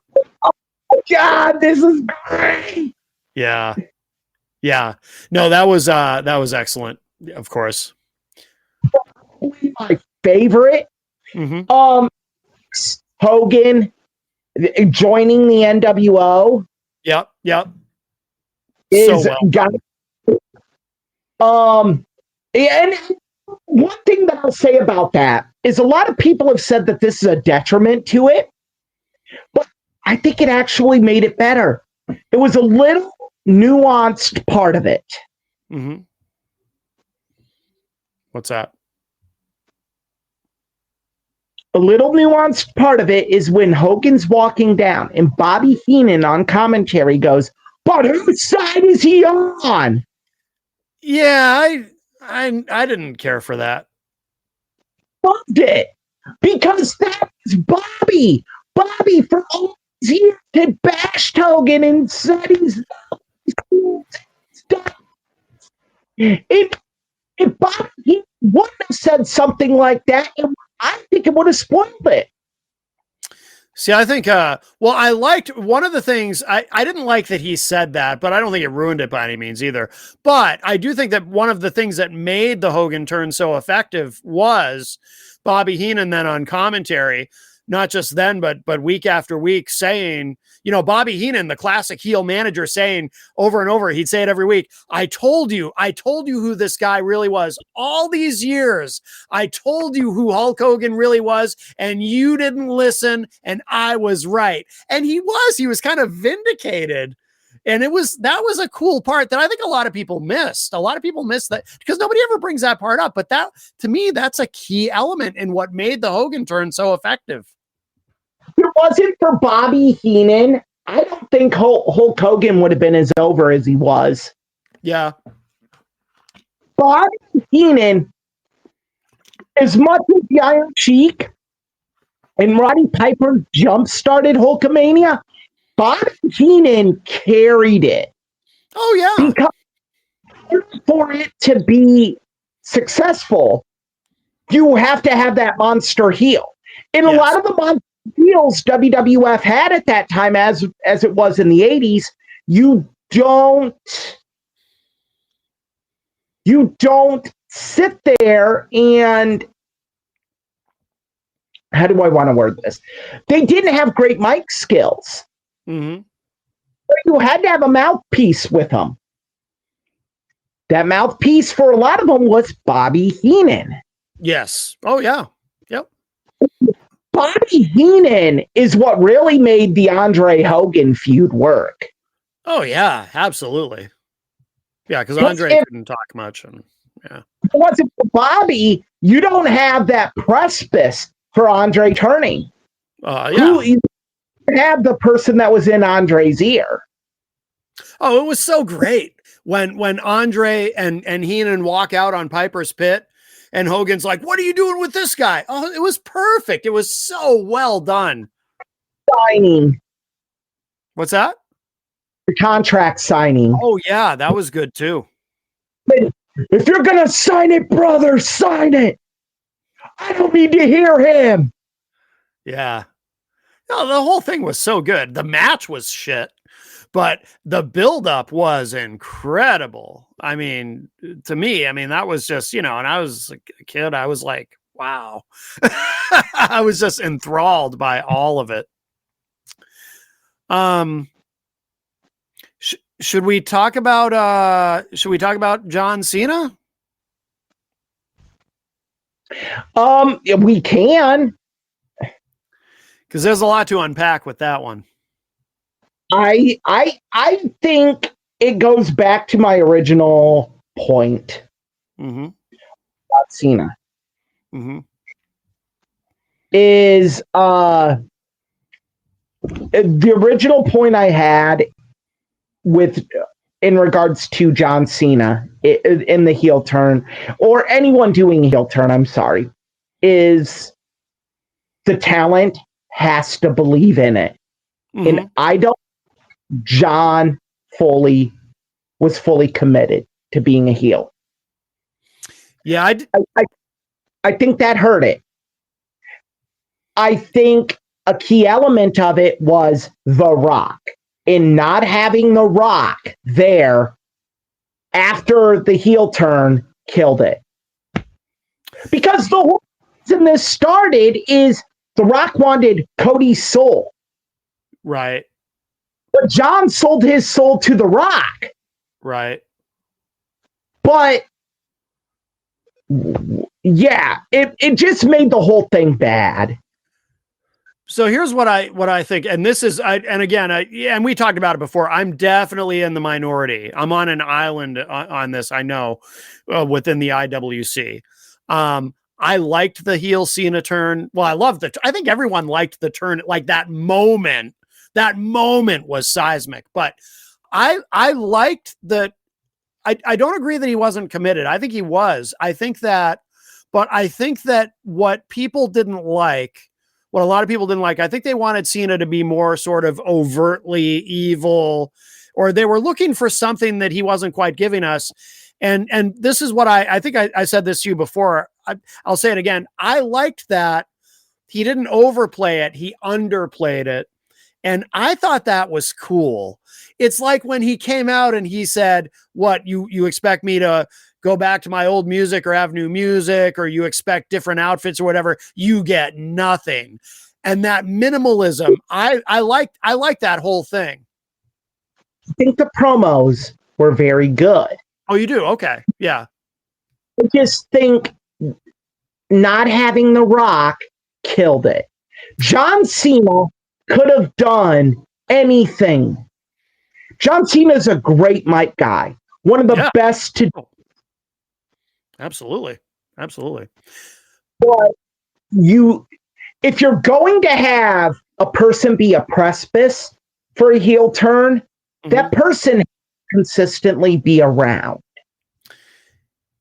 God, this is great. Yeah. Yeah. No, that was excellent. Of course. My favorite. Mm-hmm. Hogan joining the NWO. Yep. Yep. Is so well. And one thing that I'll say about that is a lot of people have said that this is a detriment to it, but I think it actually made it better. It was a little nuanced part of it. Mm-hmm. What's that? A little nuanced part of it is when Hogan's walking down and Bobby Heenan on commentary goes, but whose side is he on? Yeah, I didn't care for that. Loved it because that was Bobby. Bobby for all these years had bashed Hogan and said he's stuff. If Bobby wouldn't have said something like that, I think it would have spoiled it. See, I think, well, I liked one of the things, I didn't like that he said that, but I don't think it ruined it by any means either. But I do think that one of the things that made the Hogan turn so effective was Bobby Heenan then on commentary, not just then, but week after week saying, Bobby Heenan, the classic heel manager, saying over and over, he'd say it every week, I told you who this guy really was. All these years, I told you who Hulk Hogan really was, and you didn't listen, and I was right. And he was kind of vindicated. And that was a cool part that I think a lot of people missed. A lot of people missed that because nobody ever brings that part up. But that, to me, that's a key element in what made the Hogan turn so effective. it wasn't for Bobby Heenan, I don't think Hulk Hogan would have been as over as he was. Yeah. Bobby Heenan, as much as the Iron Sheik and Roddy Piper jump-started Hulkamania, Bobby Heenan carried it. Oh, yeah. Because for it to be successful, you have to have that monster heel. And a lot of the monster heels WWF had at that time, as it was in the 80s, you don't sit there and, how do I want to word this? They didn't have great mic skills. Mm-hmm. You had to have a mouthpiece with them. That mouthpiece for a lot of them was Bobby Heenan. Yes. Oh, yeah. Yep. Bobby Heenan is what really made the Andre Hogan feud work. Oh, yeah, absolutely. Yeah, because Andre couldn't talk much. And yeah. If it wasn't for Bobby, you don't have that precipice for Andre turning. Yeah. You have the person that was in Andre's ear. Oh, it was so great when Andre and Heenan walk out on Piper's Pit and Hogan's like, "What are you doing with this guy?" Oh, it was perfect. It was so well done. Signing. What's that? The contract signing. Oh, yeah, that was good too. But if you're going to sign it, brother, sign it. I don't need to hear him. Yeah. No, the whole thing was so good. The match was shit, but the buildup was incredible. I mean, to me, that was just, and I was a kid. I was like, wow. I was just enthralled by all of it. Should we talk about John Cena? We can. Because there's a lot to unpack with that one. I think it goes back to my original point. Mm-hmm. About Cena. Mm-hmm. Is the original point I had in regards to John Cena in the heel turn, or anyone doing a heel turn, I'm sorry, is the talent has to believe in it. Mm-hmm. And John was fully committed to being a heel. Yeah, I think that hurt it. I think a key element of it was The Rock. In not having The Rock there after the heel turn killed it. Because the whole reason this started is The Rock wanted Cody's soul. Right. But John sold his soul to The Rock. Right. But yeah, it just made the whole thing bad. So here's what I think, and this is, and we talked about it before. I'm definitely in the minority. I'm on an island on this. I know within the IWC. I liked the heel Cena turn. Well, I loved I think everyone liked the turn. Like that moment was seismic. But I liked that. I don't agree that he wasn't committed. I think he was. I think that what people didn't like. What a lot of people didn't like, I think they wanted Cena to be more sort of overtly evil, or they were looking for something that he wasn't quite giving us. And this is what I think I said this to you before. I'll say it again. I liked that he didn't overplay it. He underplayed it. And I thought that was cool. It's like when he came out and he said, what, you expect me to go back to my old music or have new music, or you expect different outfits or whatever, you get nothing. And that minimalism, I like that whole thing. I think the promos were very good. Oh, you do? Okay. Yeah. I just think not having The Rock killed it. John Cena could have done anything. John Cena is a great mic guy. One of the best to do. Absolutely. Absolutely. But if you're going to have a person be a precipice for a heel turn, that person consistently be around.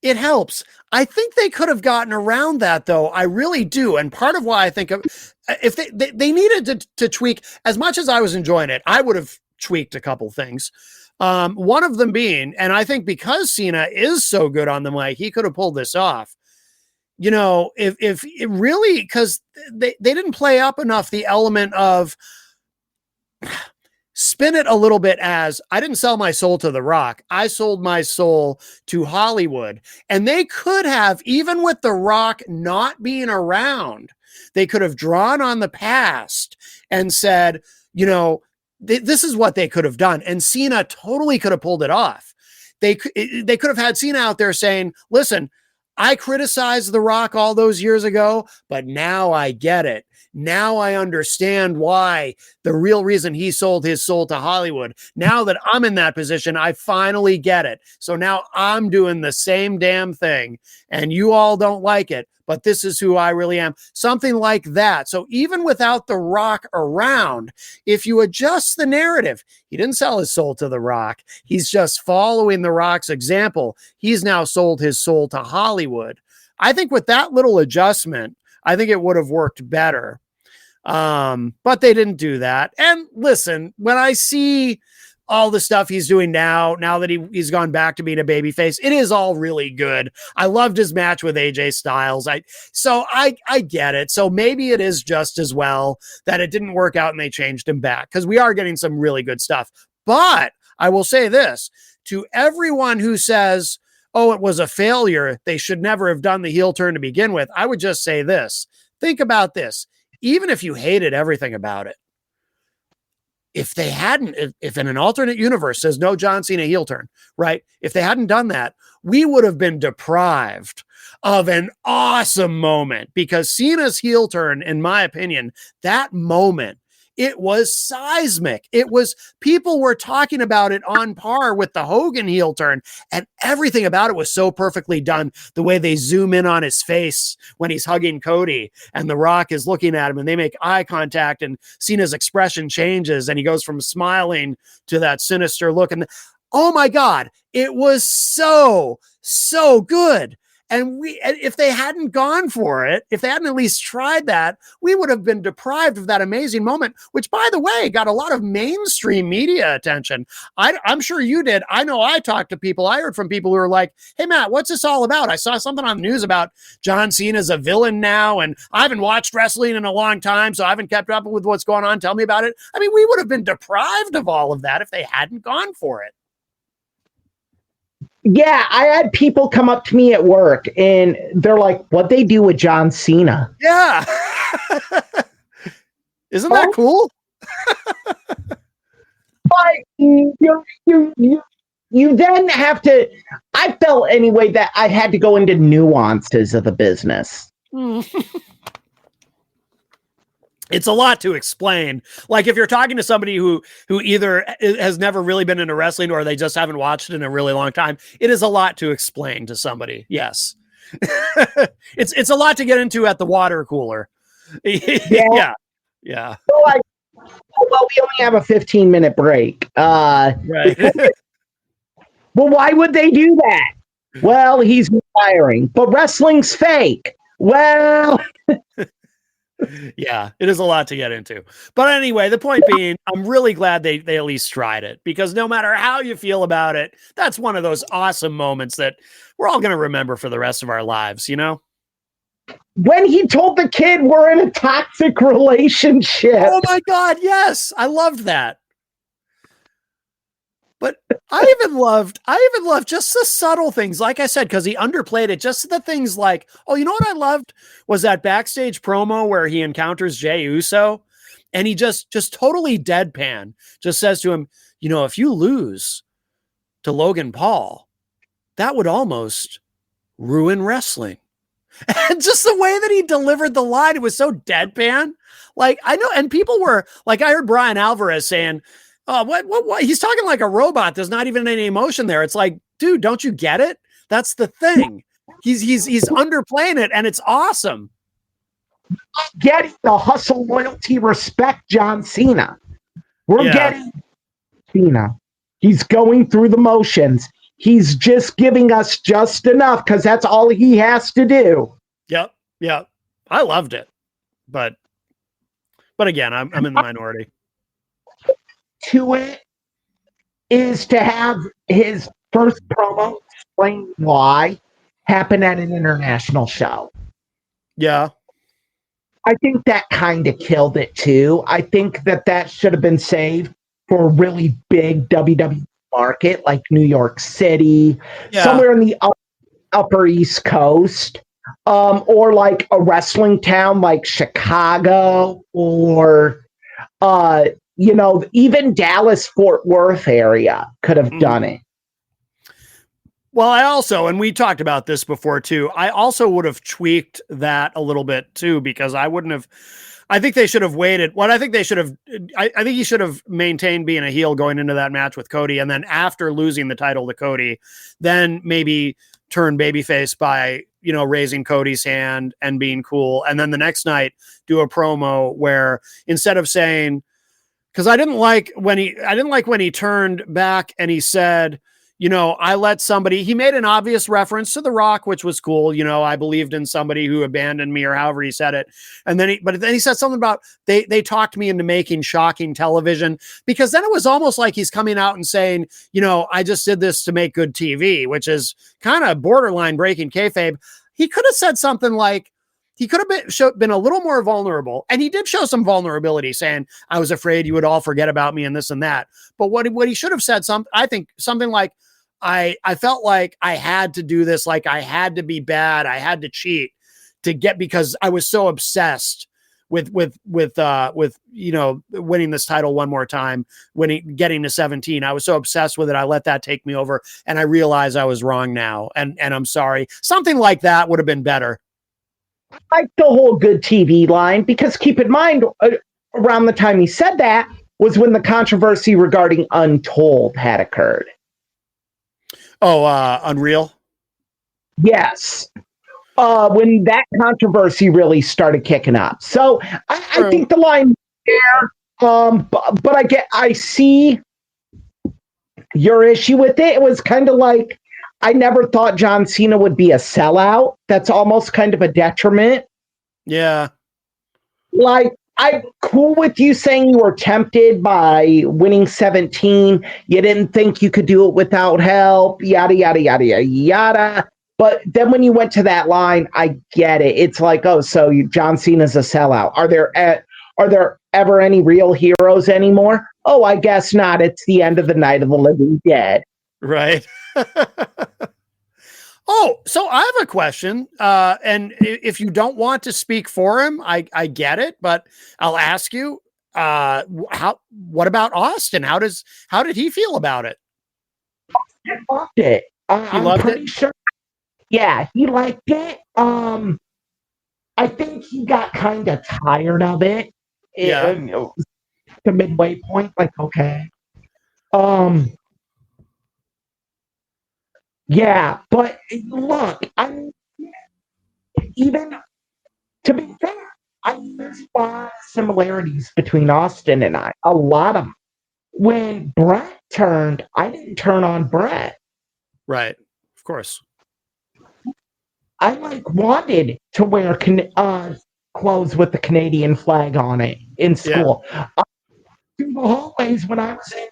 It helps. I think they could have gotten around that, though. I really do. And part of why I think if they needed to tweak, as much as I was enjoying it, I would have tweaked a couple things. One of them being, and I think because Cena is so good on the mic, he could have pulled this off. You know, if it really, because they didn't play up enough the element of spin it a little bit as I didn't sell my soul to The Rock. I sold my soul to Hollywood. And they could have, even with The Rock not being around, they could have drawn on the past and said, you know, this is what they could have done. And Cena totally could have pulled it off. They could have had Cena out there saying, listen, I criticized The Rock all those years ago, but now I get it. Now I understand why the real reason he sold his soul to Hollywood. Now that I'm in that position, I finally get it. So now I'm doing the same damn thing and you all don't like it, but this is who I really am. Something like that. So even without The Rock around, if you adjust the narrative, he didn't sell his soul to The Rock. He's just following The Rock's example. He's now sold his soul to Hollywood. I think with that little adjustment, I think it would have worked better. But they didn't do that. And listen, when I see all the stuff he's doing now that he's gone back to being a babyface, it is all really good. I loved his match with AJ Styles. I get it. So maybe it is just as well that it didn't work out and they changed him back, because we are getting some really good stuff. But I will say this to everyone who says, oh, it was a failure, they should never have done the heel turn to begin with. I would just say this. Think about this. Even if you hated everything about it, if in an alternate universe says no John Cena heel turn, right? If they hadn't done that, we would have been deprived of an awesome moment, because Cena's heel turn, in my opinion, that moment, it was seismic. It was, people were talking about it on par with the Hogan heel turn, and everything about it was so perfectly done. The way they zoom in on his face when he's hugging Cody and The Rock is looking at him and they make eye contact and Cena's expression changes and he goes from smiling to that sinister look. And oh my God, it was so good. And if they hadn't gone for it, if they hadn't at least tried that, we would have been deprived of that amazing moment, which, by the way, got a lot of mainstream media attention. I'm sure you did. I know I talked to people. I heard from people who were like, hey, Matt, what's this all about? I saw something on the news about John Cena's a villain now, and I haven't watched wrestling in a long time, so I haven't kept up with what's going on. Tell me about it. I mean, we would have been deprived of all of that if they hadn't gone for it. Yeah, I had people come up to me at work and they're like, what'd they do with John Cena? Yeah. Isn't that cool? But you then have to, I felt anyway that I had to go into nuances of the business. It's a lot to explain. Like if you're talking to somebody who either has never really been into wrestling or they just haven't watched it in a really long time, it is a lot to explain to somebody. Yes. It's a lot to get into at the water cooler. Yeah. So well, we only have a 15-minute break. Right. Well, why would they do that? Well, he's retiring, but wrestling's fake. Well... Yeah, it is a lot to get into. But anyway, the point being, I'm really glad they at least tried it, because no matter how you feel about it, that's one of those awesome moments that we're all going to remember for the rest of our lives, you know? When he told the kid we're in a toxic relationship. Oh my God, yes. I loved that. But I even loved just the subtle things. Like I said, because he underplayed it, just the things like, oh, you know what I loved was that backstage promo where he encounters Jey Uso and he just totally deadpan just says to him, you know, if you lose to Logan Paul, that would almost ruin wrestling. And just the way that he delivered the line, it was so deadpan. Like, I know, and people were like, I heard Brian Alvarez saying, oh, what? He's talking like a robot. There's not even any emotion there. It's like, dude, don't you get it? That's the thing. He's underplaying it, and it's awesome. getting the hustle, loyalty, respect John Cena. We're getting Cena. He's going through the motions. He's just giving us just enough because that's all he has to do. Yep. Yep. I loved it. But again, I'm in the minority. To it is to have his first promo explain why happen at an international show. Yeah. I think that kind of killed it too. I think that should have been saved for a really big WWE market like New York City, somewhere in the upper East Coast, or like a wrestling town like Chicago, or even Dallas, Fort Worth area could have done it. Well, I also, and we talked about this before too, I also would have tweaked that a little bit too, because I think they should have waited. I think he should have maintained being a heel going into that match with Cody. And then after losing the title to Cody, then maybe turn babyface by, raising Cody's hand and being cool. And then the next night do a promo where instead of saying, because I didn't like when he turned back and he said, I let somebody, he made an obvious reference to The Rock, which was cool. I believed in somebody who abandoned me, or however he said it. And then he said something about they talked me into making shocking television, because then it was almost like he's coming out and saying, I just did this to make good TV, which is kind of borderline breaking kayfabe. He could have said something like, he could have been a little more vulnerable. And he did show some vulnerability, saying, I was afraid you would all forget about me and this and that. But what he should have said, I think something like, I felt like I had to do this. Like I had to be bad. I had to cheat because I was so obsessed with winning this title one more time, getting to 17. I was so obsessed with it. I let that take me over, and I realized I was wrong now. And I'm sorry. Something like that would have been better. I like the whole good TV line, because keep in mind, around the time he said that was when the controversy regarding Untold had occurred. Oh, Unreal? Yes. When that controversy really started kicking up. So I think the line there, but I see your issue with it. It was kind of like, I never thought John Cena would be a sellout. That's almost kind of a detriment. Yeah. Like, I'm cool with you saying you were tempted by winning 17. You didn't think you could do it without help, yada, yada, yada, yada, yada. But then when you went to that line, I get it. It's like, oh, so John Cena's a sellout. Are there ever any real heroes anymore? Oh, I guess not. It's the end of the Night of the Living Dead. Right. Oh, so I have a question. And if you don't want to speak for him, I get it, but I'll ask you, what about Austin? How did he feel about it? He loved it. I'm pretty sure. Yeah, he liked it. I think he got kind of tired of it. Yeah. The midway point, like, okay. Yeah, but look, even to be fair, there's a lot of similarities between Austin and I. A lot of them. When Brett turned, I didn't turn on Brett. Right. Of course. I wanted to wear clothes with the Canadian flag on it in school. Yeah. Through the hallways when I was in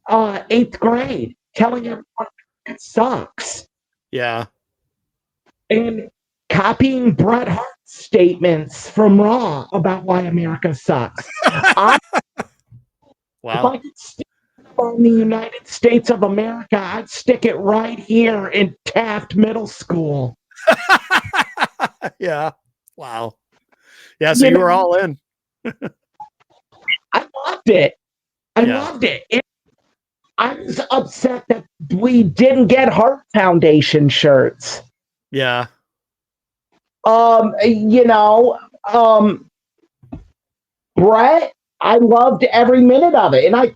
8th grade, telling everyone it sucks. Yeah. And copying Bret Hart's statements from Raw about why America sucks. Wow. If I could stick on the United States of America, I'd stick it right here in Taft Middle School. Yeah. Wow. Yeah, so you were all in. I loved it. I loved it. I was upset that we didn't get Heart Foundation shirts. Yeah. Brett, I loved every minute of it. And I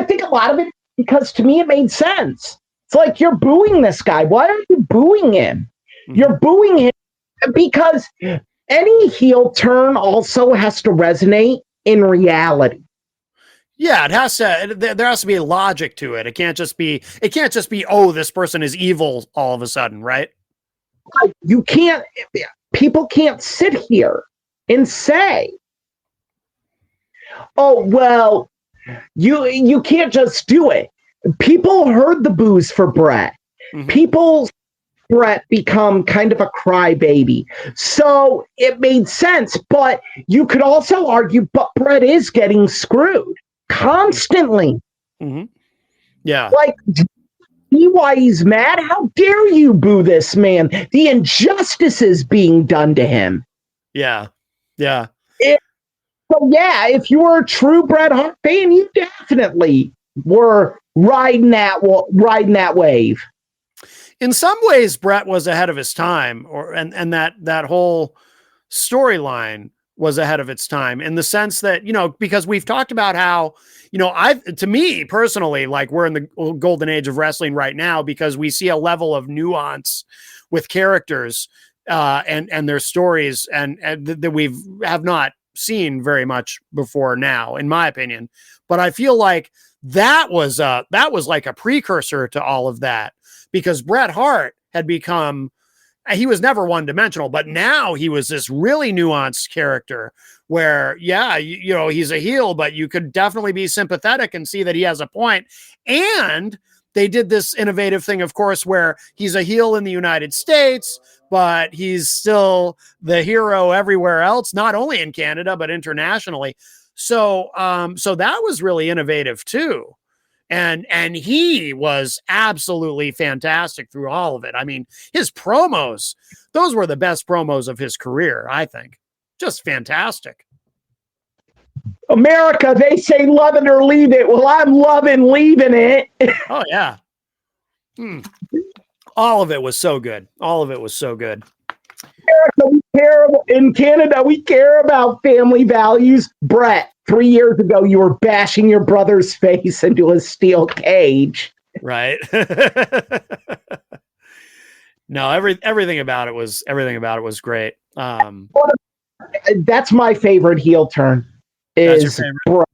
think a lot of it, because to me it made sense. It's like, you're booing this guy. Why are you booing him? Mm-hmm. You're booing him because any heel turn also has to resonate in reality. Yeah, it has to. There has to be logic to it. It can't just be. It can't just be. Oh, this person is evil all of a sudden, right? You can't. People can't sit here and say, "Oh, well, you can't just do it." People heard the boos for Bret. Mhm. People Bret become kind of a crybaby. So it made sense. But you could also argue, but Bret is getting screwed constantly. Mhm. Yeah. Like, see why he's mad? How dare you boo this man? The injustices being done to him. Yeah. Yeah. So yeah, if you were a true Bret Hart fan, you definitely were riding that wave. In some ways, Bret was ahead of his time, and that whole storyline was ahead of its time in the sense that, you know, because we've talked about how, you know, to me personally, like, we're in the golden age of wrestling right now because we see a level of nuance with characters and their stories and that we've have not seen very much before now, in my opinion. But I feel like that was like a precursor to all of that, because Bret Hart had become, he was never one dimensional, but now he was this really nuanced character where, yeah, you know, he's a heel, but you could definitely be sympathetic and see that he has a point. And they did this innovative thing, of course, where he's a heel in the United States, but he's still the hero everywhere else, not only in Canada, but internationally. So, so that was really innovative too. And he was absolutely fantastic through all of it. I mean, his promos, those were the best promos of his career, I think. Just fantastic. America, they say love it or leave it. Well, I'm loving leaving it. Oh yeah. All of it was so good. All of it was so good. In Canada, we care about family values. Bret, 3 years ago, you were bashing your brother's face into a steel cage. Right. No, everything about it was great. That's my favorite heel turn. That's your favorite?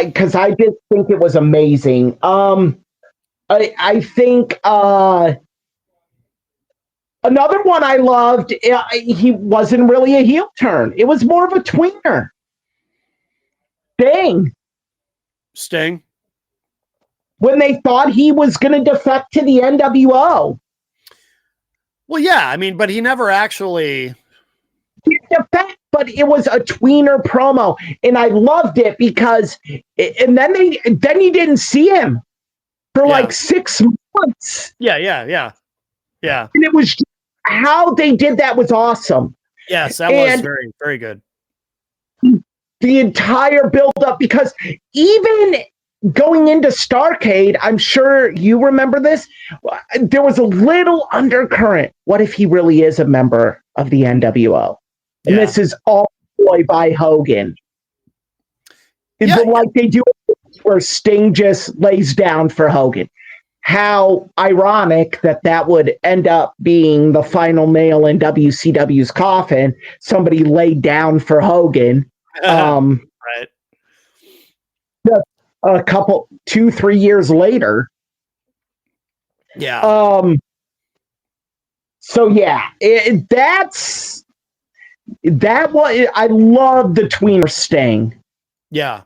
Because I did think it was amazing. I think another one I loved, he wasn't really a heel turn. It was more of a tweener. Sting. When they thought he was going to defect to the NWO. Well, yeah, I mean, but he never actually defect, but it was a tweener promo, and I loved it because, and then you didn't see him for like 6 months. Yeah. And it was how they did that was awesome. Yes, that was very, very good. The entire build up, because even going into Starrcade, I'm sure you remember this, there was a little undercurrent. What if he really is a member of the NWO? And this is all by Hogan. Like they do where Sting just lays down for Hogan. How ironic that would end up being the final nail in WCW's coffin. Somebody laid down for Hogan. Right. A couple, 2-3 years later. Yeah. So yeah, that was, I love the tweener Sting. Yeah.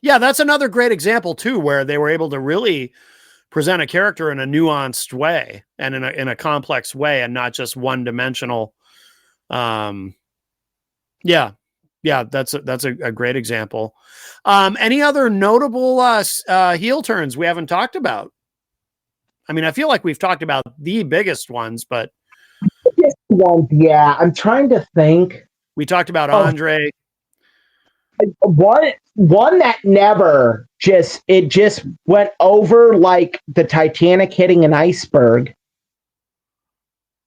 That's another great example too, where they were able to really present a character in a nuanced way and in a complex way, and not just one dimensional. That's a great example. Any other notable heel turns we haven't talked about? I mean, I feel like we've talked about the biggest ones, but yeah, I'm trying to think. We talked about Andre. One that never just went over like the Titanic hitting an iceberg.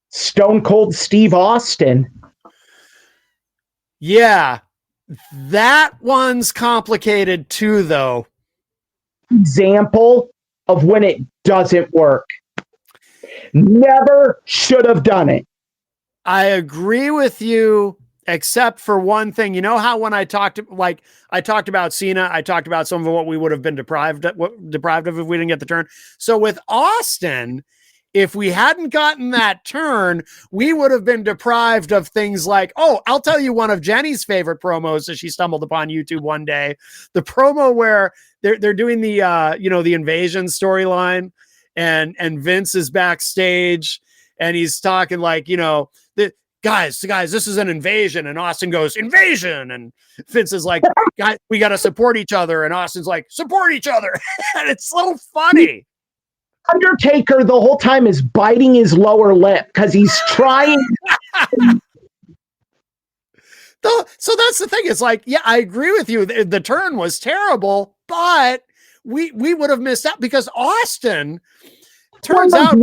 Stone Cold Steve Austin. Yeah, that one's complicated too, though. Example of when it doesn't work. Never should have done it. I agree with you, except for one thing. You know how when I talked about Cena, I talked about some of what we would have been deprived of if we didn't get the turn. So with Austin, if we hadn't gotten that turn, we would have been deprived of things like, oh, I'll tell you one of Jenny's favorite promos that she stumbled upon YouTube one day. The promo where they're doing the the invasion storyline, and Vince is backstage and he's talking like, guys, this is an invasion. And Austin goes, invasion. And Vince is like, guys, we got to support each other. And Austin's like, support each other. And it's so funny. Undertaker the whole time is biting his lower lip because he's trying. So that's the thing. It's like, yeah, I agree with you. The turn was terrible, but we would have missed out because Austin turns out.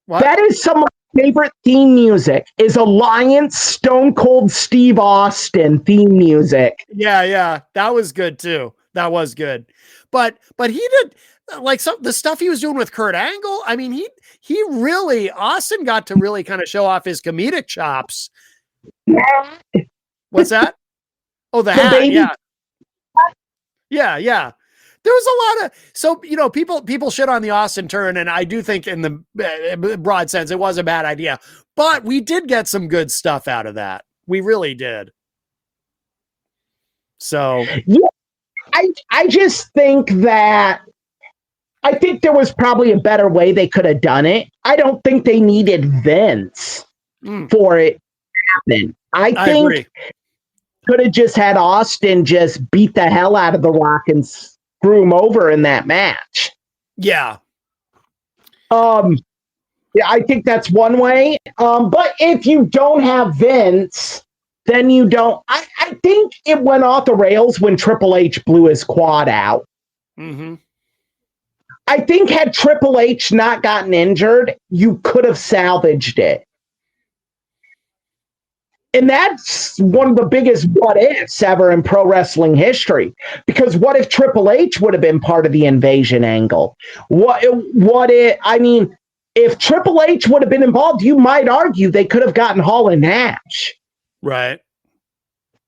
That is some of my favorite theme music is Alliance Stone Cold Steve Austin theme music. Yeah. That was good too. That was good. But he did like the stuff he was doing with Kurt Angle. I mean, Austin got to really kind of show off his comedic chops. What's that? Oh, the hat. Baby. Yeah. There was a lot of, so, people shit on the Austin turn. And I do think in the broad sense, it was a bad idea, but we did get some good stuff out of that. We really did. So yeah, I just think that I think there was probably a better way they could have done it. I don't think they needed Vince for it to happen. I think agree. Could have just had Austin just beat the hell out of The Rock and screw him over in that match. Yeah. Yeah, I think that's one way. But if you don't have Vince, then you don't. I think it went off the rails when Triple H blew his quad out. Mm-hmm. I think had Triple H not gotten injured, you could have salvaged it. And that's one of the biggest what ifs ever in pro wrestling history. Because what if Triple H would have been part of the invasion angle? If Triple H would have been involved, you might argue they could have gotten Hall and Nash. Right.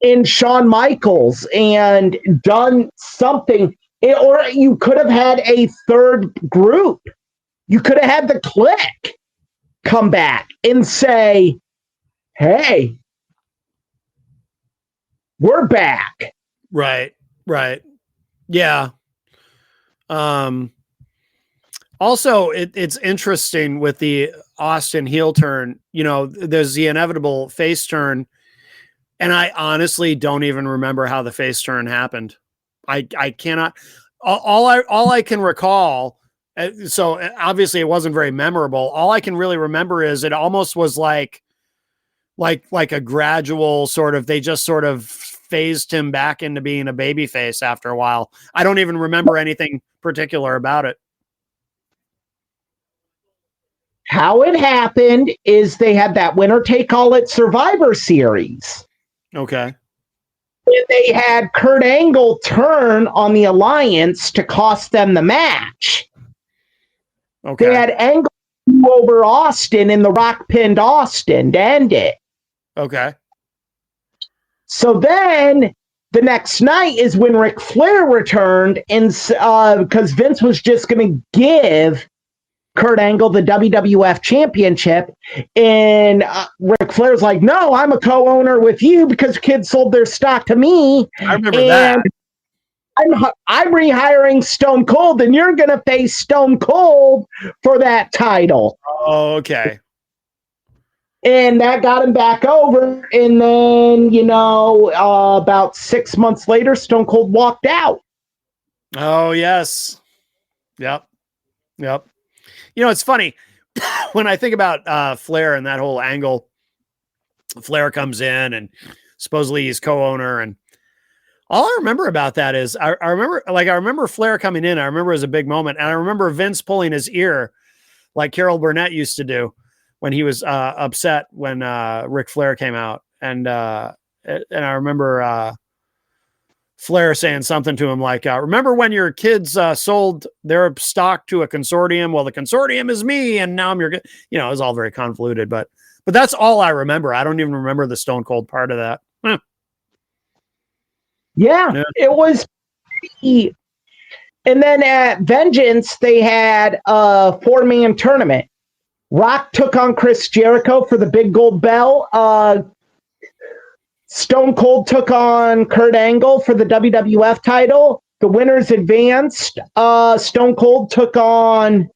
And Shawn Michaels and done something. Or you could have had a third group. You could have had the Clique come back and say, hey, we're back. Right. Yeah. Also, it's interesting with the Austin heel turn, there's the inevitable face turn. And I honestly don't even remember how the face turn happened. I cannot. All I can recall. So obviously it wasn't very memorable. All I can really remember is it almost was like a gradual sort of. They just sort of phased him back into being a baby face after a while. I don't even remember anything particular about it. How it happened is they had that winner take all at Survivor Series. Okay. They had Kurt Angle turn on the Alliance to cost them the match. Okay. They had Angle over Austin and The Rock pinned Austin to end it. Okay. So then the next night is when Ric Flair returned, and because Vince was just going to give Kurt Angle the WWF Championship, and Ric Flair's like, no, I'm a co-owner with you because kids sold their stock to me. I remember that. I'm rehiring Stone Cold, and you're going to face Stone Cold for that title. Oh, okay. And that got him back over, and then, about 6 months later, Stone Cold walked out. Oh, yes. Yep. It's funny when I think about Flair and that whole angle. Flair comes in and supposedly he's co-owner, and all I remember about that is I remember Flair coming in. I remember it was a big moment, and I remember Vince pulling his ear like Carol Burnett used to do when he was upset when Ric Flair came out, and I remember Flair saying something to him like, remember when your kids sold their stock to a consortium? Well, the consortium is me, and now I'm your, it was all very convoluted, but But that's all I remember. I don't even remember the Stone Cold part of that. Yeah, it was. And then at Vengeance, they had a 4-man tournament. Rock took on Chris Jericho for the big gold bell. Stone Cold took on Kurt Angle for the WWF title. The winners advanced. Stone Cold took on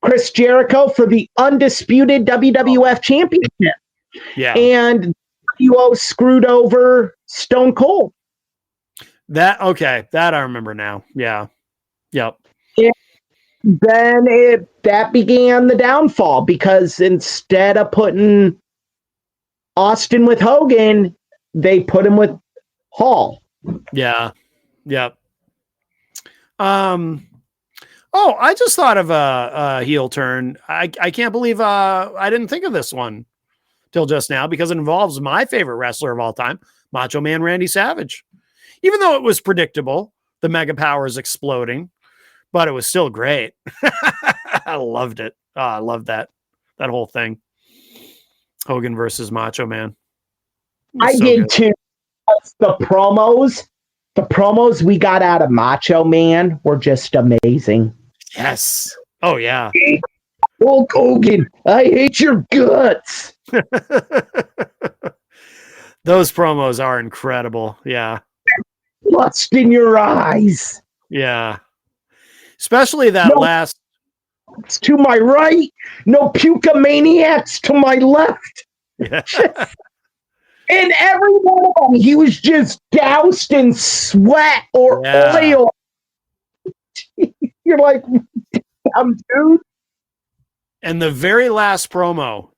Chris Jericho for the undisputed WWF championship. Yeah. And WO screwed over Stone Cold. That I remember now. Yeah. Yep. And then that began the downfall, because instead of putting Austin with Hogan, they put him with Hall. Yeah. Yep. Oh, I just thought of a heel turn. I can't believe I didn't think of this one till just now, because it involves my favorite wrestler of all time, Macho Man Randy Savage. Even though it was predictable, the mega powers exploding, but it was still great. I loved it. Oh, I loved that whole thing. Hogan versus Macho Man. I did too. The promos we got out of Macho Man were just amazing. Yes. Oh yeah. Hulk Hogan, I hate your guts. Those promos are incredible. Yeah. Lust in your eyes. Yeah. Especially that last. It's to my right. No puka maniacs to my left. Yeah. And every one of them, he was just doused in sweat or oil. You're like, damn, dude. And the very last promo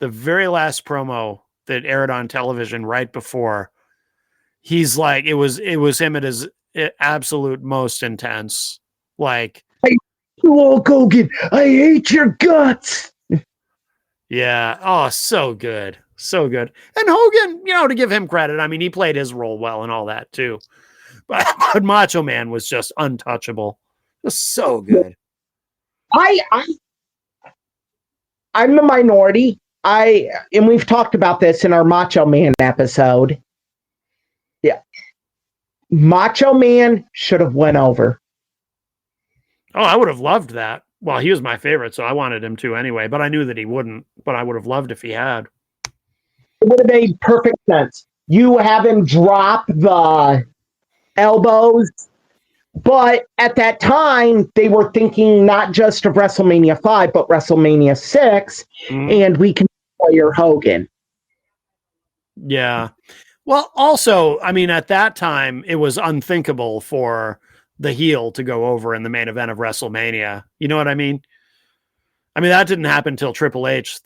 that aired on television right before, he's like, it was him at his absolute most intense. Like, Hulk Hogan, I hate your guts. Yeah. Oh, so good. So good. And Hogan, to give him credit, I mean, he played his role well and all that too. But Macho Man was just untouchable. Just so good. I'm the minority. And we've talked about this in our Macho Man episode. Yeah. Macho Man should have went over. Oh, I would have loved that. Well, he was my favorite, so I wanted him to anyway, but I knew that he wouldn't, but I would have loved if he had. It would have made perfect sense. You have him drop the elbows, but at that time, they were thinking not just of WrestleMania 5, but WrestleMania 6, and we can player Hogan. Yeah. Well, also, I mean, at that time, it was unthinkable for the heel to go over in the main event of WrestleMania. You know what I mean? I mean, that didn't happen until Triple H.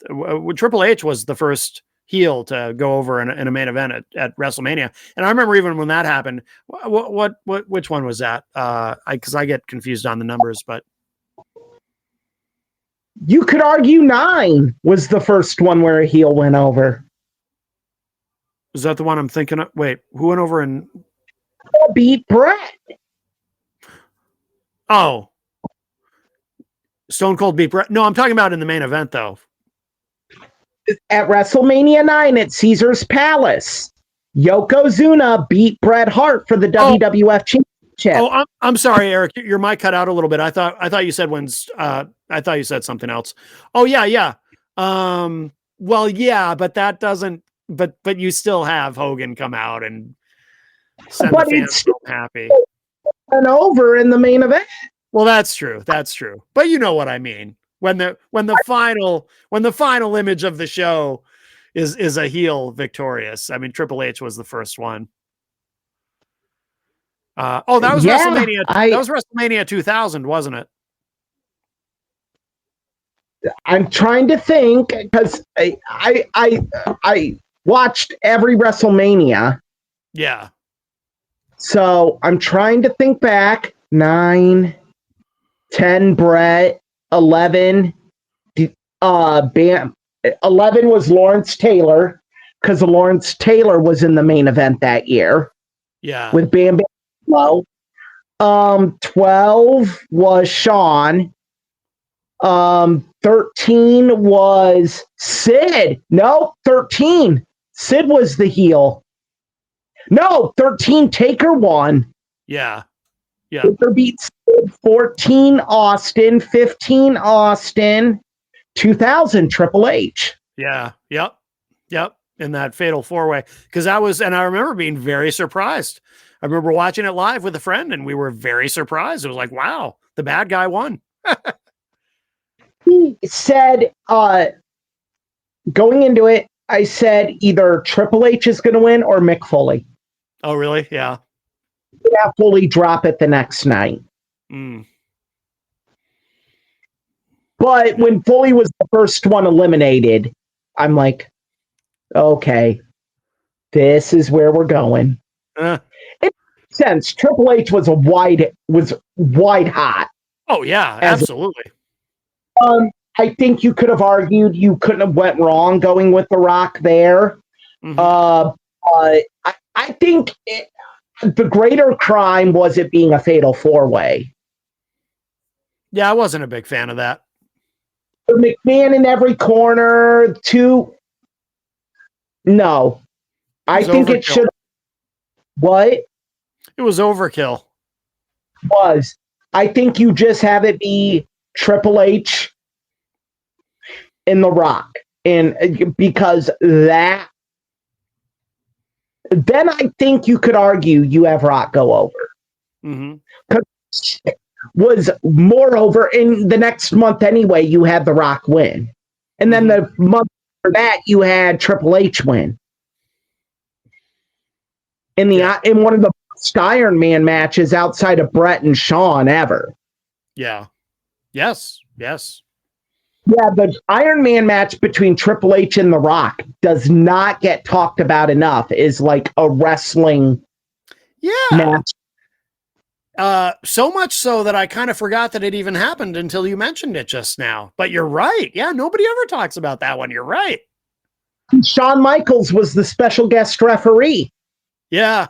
Triple H was the first heel to go over in a main event at WrestleMania. And I remember even when that happened, which one was that? Because I get confused on the numbers, but you could argue 9 was the first one where a heel went over. Is that the one I'm thinking of? Wait, who went over and beat Bret? Oh, Stone Cold beat Bret. No, I'm talking about in the main event though. At WrestleMania 9 at Caesar's Palace, Yokozuna beat Bret Hart for the WWF Championship. Oh, I'm sorry, Eric. Your mic cut out a little bit. I thought you said I thought you said something else. Oh yeah. Well, yeah, but that doesn't. But you still have Hogan come out and send the fans happy. And over in the main event. Well, that's true. That's true. But you know what I mean. When the final image of the show is a heel victorious. I mean, Triple H was the first one. That was WrestleMania. That was WrestleMania 2000, wasn't it? I'm trying to think, because I watched every WrestleMania. Yeah. So I'm trying to think back. 9, 10 Bret, 11. 11 was Lawrence Taylor, because Lawrence Taylor was in the main event that year. Yeah. With Bam Bam Low. 12 was Shawn. 13 was Sid. No, 13. Sid was the heel. No, 13 Taker won. Yeah. Yeah. Taker beat Sid. 14 Austin. 15 Austin. 2000 Triple H. Yeah. Yep. Yep. In that fatal 4-way. Because I remember being very surprised. I remember watching it live with a friend and we were very surprised. It was like, wow, the bad guy won. He said, going into it, I said either Triple H is going to win or Mick Foley. Oh, really? Yeah. Yeah, Foley drop it the next night. Mm. But when Foley was the first one eliminated, I'm like, okay, this is where we're going. It makes sense. Triple H was wide hot. Oh yeah, absolutely. I think you could have argued you couldn't have went wrong going with The Rock there. Mm-hmm. I think the greater crime was it being a fatal 4-way. Yeah, I wasn't a big fan of that. McMahon in every corner, No. I think it should. What? It was overkill. I think you just have it be Triple H and The Rock. And because that, then I think you could argue you have Rock go over. Because was moreover in the next month anyway, you had The Rock win. And then the month after that, you had Triple H win. In one of the best Iron Man matches outside of Brett and Shawn ever. Yeah. Yes. Yes. Yeah, the Iron Man match between Triple H and The Rock does not get talked about enough. Is like a wrestling match. So much so that I kind of forgot that it even happened until you mentioned it just now. But you're right. Yeah, nobody ever talks about that one. You're right. Shawn Michaels was the special guest referee. Yeah.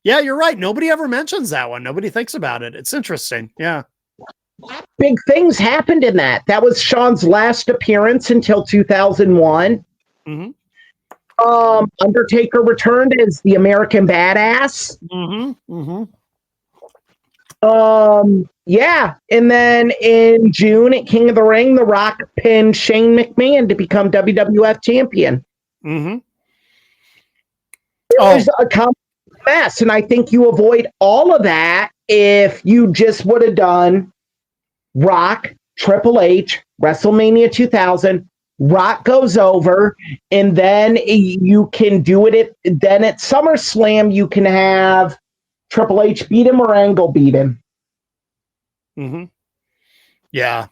Yeah, you're right. Nobody ever mentions that one. Nobody thinks about it. It's interesting. Yeah. Big things happened in that. That was Shawn's last appearance until 2001. Undertaker returned as the American Badass. Yeah. And then in June at King of the Ring, The Rock pinned Shane McMahon to become WWF champion. It was a complete mess. And I think you avoid all of that if you just would have done Rock, Triple H, WrestleMania 2000, Rock goes over, and then you can do it then at SummerSlam, you can have Triple H beat him or Angle beat him. Yeah.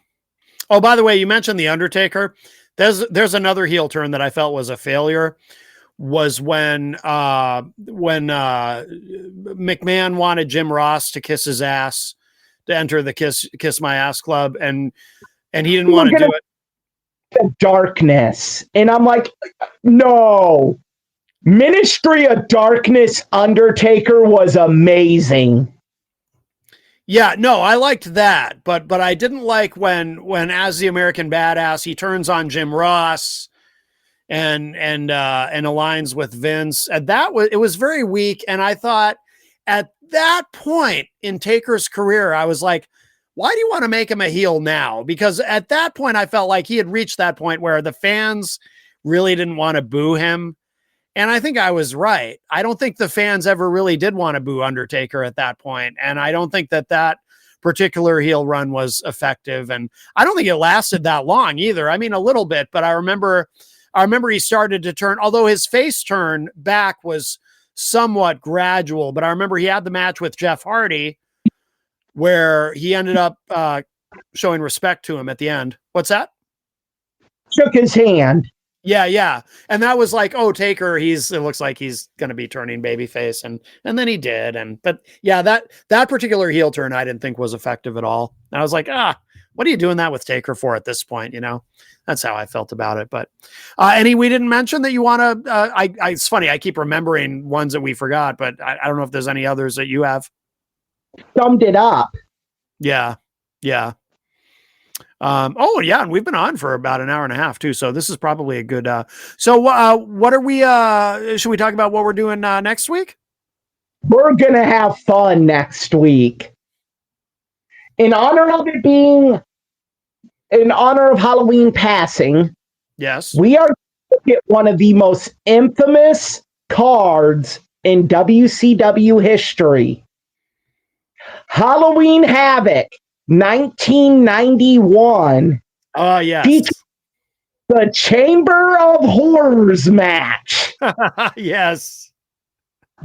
Oh, by the way, you mentioned The Undertaker. There's another heel turn that I felt was a failure. Was when McMahon wanted Jim Ross to kiss his ass to enter the Kiss My Ass Club, and he didn't want to do it. The Darkness, and I'm like, no. Ministry of Darkness Undertaker was amazing. Yeah, no, I liked that, but I didn't like when as the American Badass he turns on Jim Ross and aligns with Vince. And it was very weak. And I thought at that point in Taker's career, I was like, why do you want to make him a heel now? Because at that point, I felt like he had reached that point where the fans really didn't want to boo him. And I think I was right. I don't think the fans ever really did want to boo Undertaker at that point. And I don't think that particular heel run was effective. And I don't think it lasted that long either. I mean, a little bit, but I remember he started to turn, although his face turn back was somewhat gradual, but I remember he had the match with Jeff Hardy where he ended up showing respect to him at the end. What's that? Shook his hand. Yeah. And that was like, oh, Taker, it looks like he's going to be turning babyface. And then he did. But yeah, that particular heel turn, I didn't think was effective at all. And I was like, what are you doing that with Taker for at this point? You know, that's how I felt about it. But we didn't mention that you want to, it's funny. I keep remembering ones that we forgot, but I don't know if there's any others that you have. Summed it up. Yeah. Oh yeah, and we've been on for about an hour and a half too, so this is probably a good. So what are we? Should we talk about what we're doing next week? We're gonna have fun next week. In honor of it being in honor of Halloween passing, Yes. we are going to get one of the most infamous cards in WCW history. Halloween Havoc 1991. Oh yes. Featuring the Chamber of Horrors match Yes.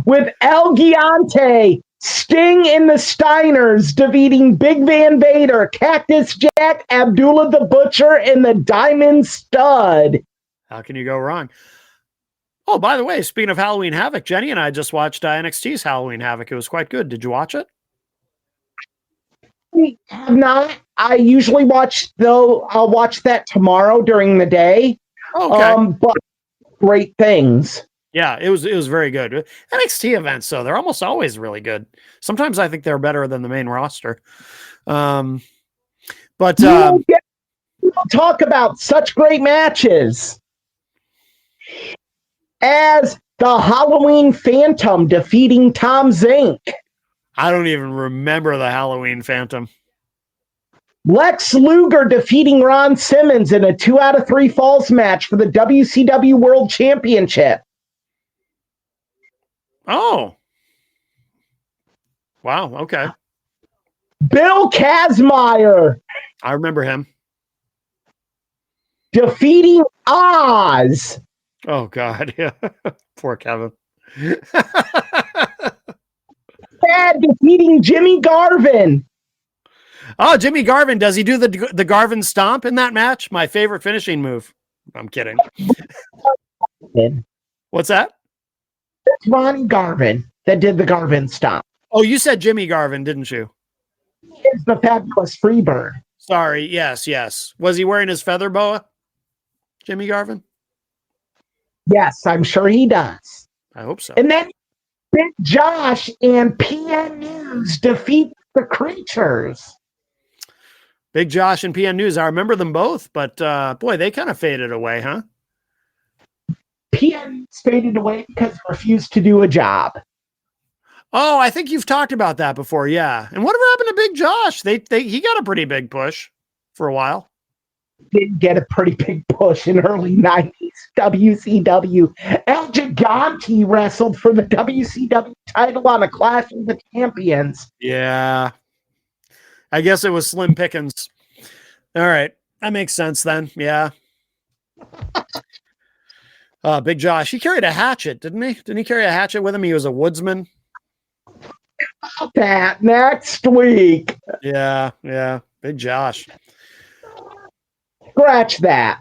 with El Gigante, Sting and the Steiners defeating Big Van Vader, Cactus Jack, Abdullah the Butcher, and the Diamond Stud. How can you go wrong? Oh, by the way, speaking of Halloween Havoc, Jenny and I just watched NXT's Halloween Havoc. It was quite good. Did you watch it? I have not. I usually watch, though. I'll watch that tomorrow during the day. Okay. But great things. Yeah, it was very good. NXT events, though, they're almost always really good. Sometimes I think they're better than the main roster. But we'll talk about such great matches as the Halloween Phantom defeating Tom Zink. I don't even remember the Halloween Phantom. Lex Luger defeating Ron Simmons in a 2 out of 3 falls match for the WCW World Championship. Oh. Wow, okay. Bill Kazmaier. I remember him. Defeating Oz. Oh, God. Yeah. Poor Kevin. Chad defeating Jimmy Garvin. Oh, Jimmy Garvin. Does he do the Garvin stomp in that match? My favorite finishing move. I'm kidding. What's that? It's Ronnie Garvin that did the Garvin stomp. Oh, you said Jimmy Garvin, didn't you? It's the Fabulous Freebird. Sorry. Yes. Was he wearing his feather boa? Jimmy Garvin? Yes, I'm sure he does. I hope so. And then Big Josh and PN News defeat the Creatures. Big Josh and PN News. I remember them both, but boy, they kind of faded away, huh? PN faded away because he refused to do a job. Oh, I think you've talked about that before, yeah. And whatever happened to Big Josh? He got a pretty big push for a while. Did get a pretty big push in early 90s WCW. El Gigante wrestled for the WCW title on a Clash of the Champions. Yeah. I guess it was slim pickings. All right. That makes sense then. Yeah. Big Josh. He carried a hatchet, didn't he? Didn't he carry a hatchet with him? He was a woodsman. That next week. Yeah. Big Josh. Scratch that.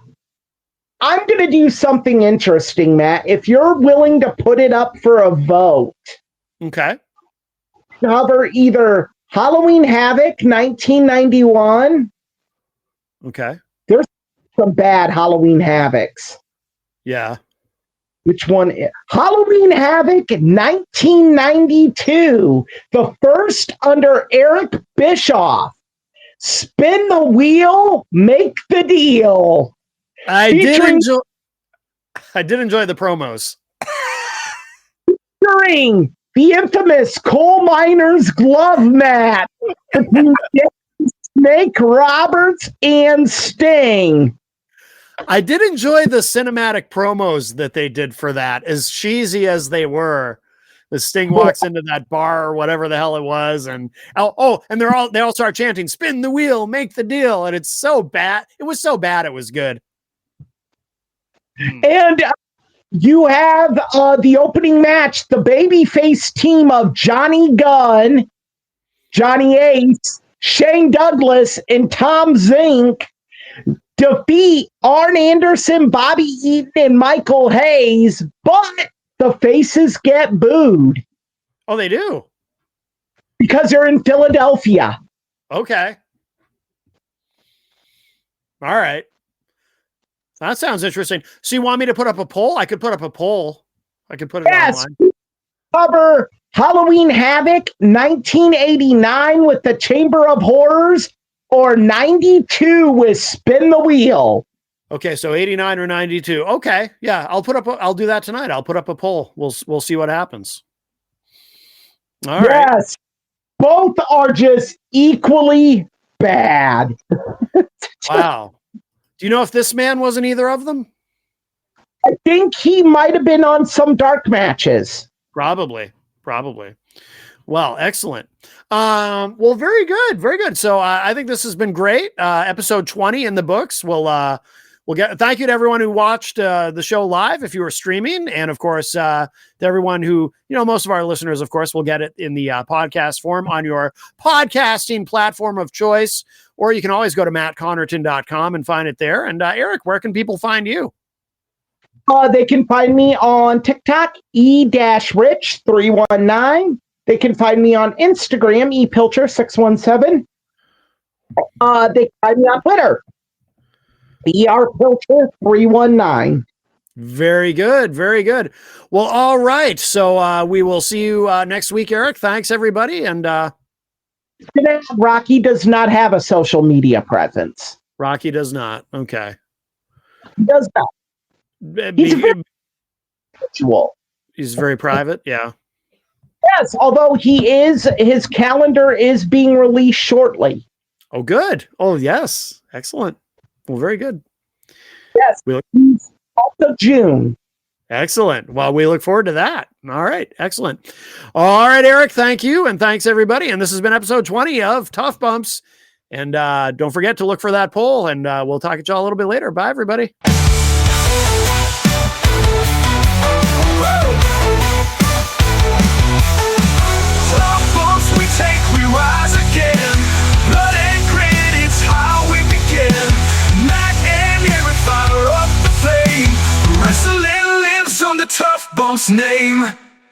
I'm going to do something interesting, Matt. If you're willing to put it up for a vote. Okay. Cover either Halloween Havoc 1991. Okay. There's some bad Halloween Havocs. Yeah. Which one? Halloween Havoc 1992. The first under Eric Bischoff. Spin the wheel, make the deal. I did enjoy the promos. Featuring the infamous coal miner's glove match between Snake Roberts and Sting. I did enjoy the cinematic promos that they did for that, as cheesy as they were. The Sting walks into that bar or whatever the hell it was, and and they all start chanting, "Spin the wheel, make the deal," and it's so bad. It was so bad, it was good. And you have the opening match, the babyface team of Johnny Gunn, Johnny Ace, Shane Douglas, and Tom Zink defeat Arn Anderson, Bobby Eaton, and Michael Hayes, but the faces get booed. Oh, they do? Because they're in Philadelphia. Okay. All right. That sounds interesting. So you want me to put up a poll? I could put up a poll. I could put it online. Cover Halloween Havoc 1989 with the Chamber of Horrors or 92 with Spin the Wheel. Okay, so 89 or 92. Okay, yeah, I'll do that tonight. I'll put up a poll. We'll see what happens. All right. Yes, both are just equally bad. Wow. Do you know if this man wasn't either of them? I think he might have been on some dark matches. Probably. Well, excellent. Well, very good. Very good. So I think this has been great. Episode 20 in the books. Thank you to everyone who watched the show live if you were streaming. And of course, to everyone who, most of our listeners, of course, will get it in the podcast form on your podcasting platform of choice. Or you can always go to mattconnerton.com and find it there. And Eric, where can people find you? They can find me on TikTok, E-Rich319. They can find me on Instagram, ePilcher617. They can find me on Twitter, ERPilcher319. Very good. Very good. Well, all right. So we will see you next week, Eric. Thanks, everybody. And Rocky does not have a social media presence. Rocky does not. Okay. He does not. He's very virtual. He's very private. Yeah. Yes, although his calendar is being released shortly. Oh, good. Oh, yes. Excellent. Well, very good. Yes. He's also June. Excellent. Well, we look forward to that. All right. Excellent. All right, Eric. Thank you. And thanks, everybody. And this has been episode 20 of Tough Bumps. And don't forget to look for that poll. And we'll talk to y'all a little bit later. Bye, everybody. We rise again. Blood and grit, it's how we begin. Matt and Eric fire up the flame. Wrestling lives on the Tough Bumps name.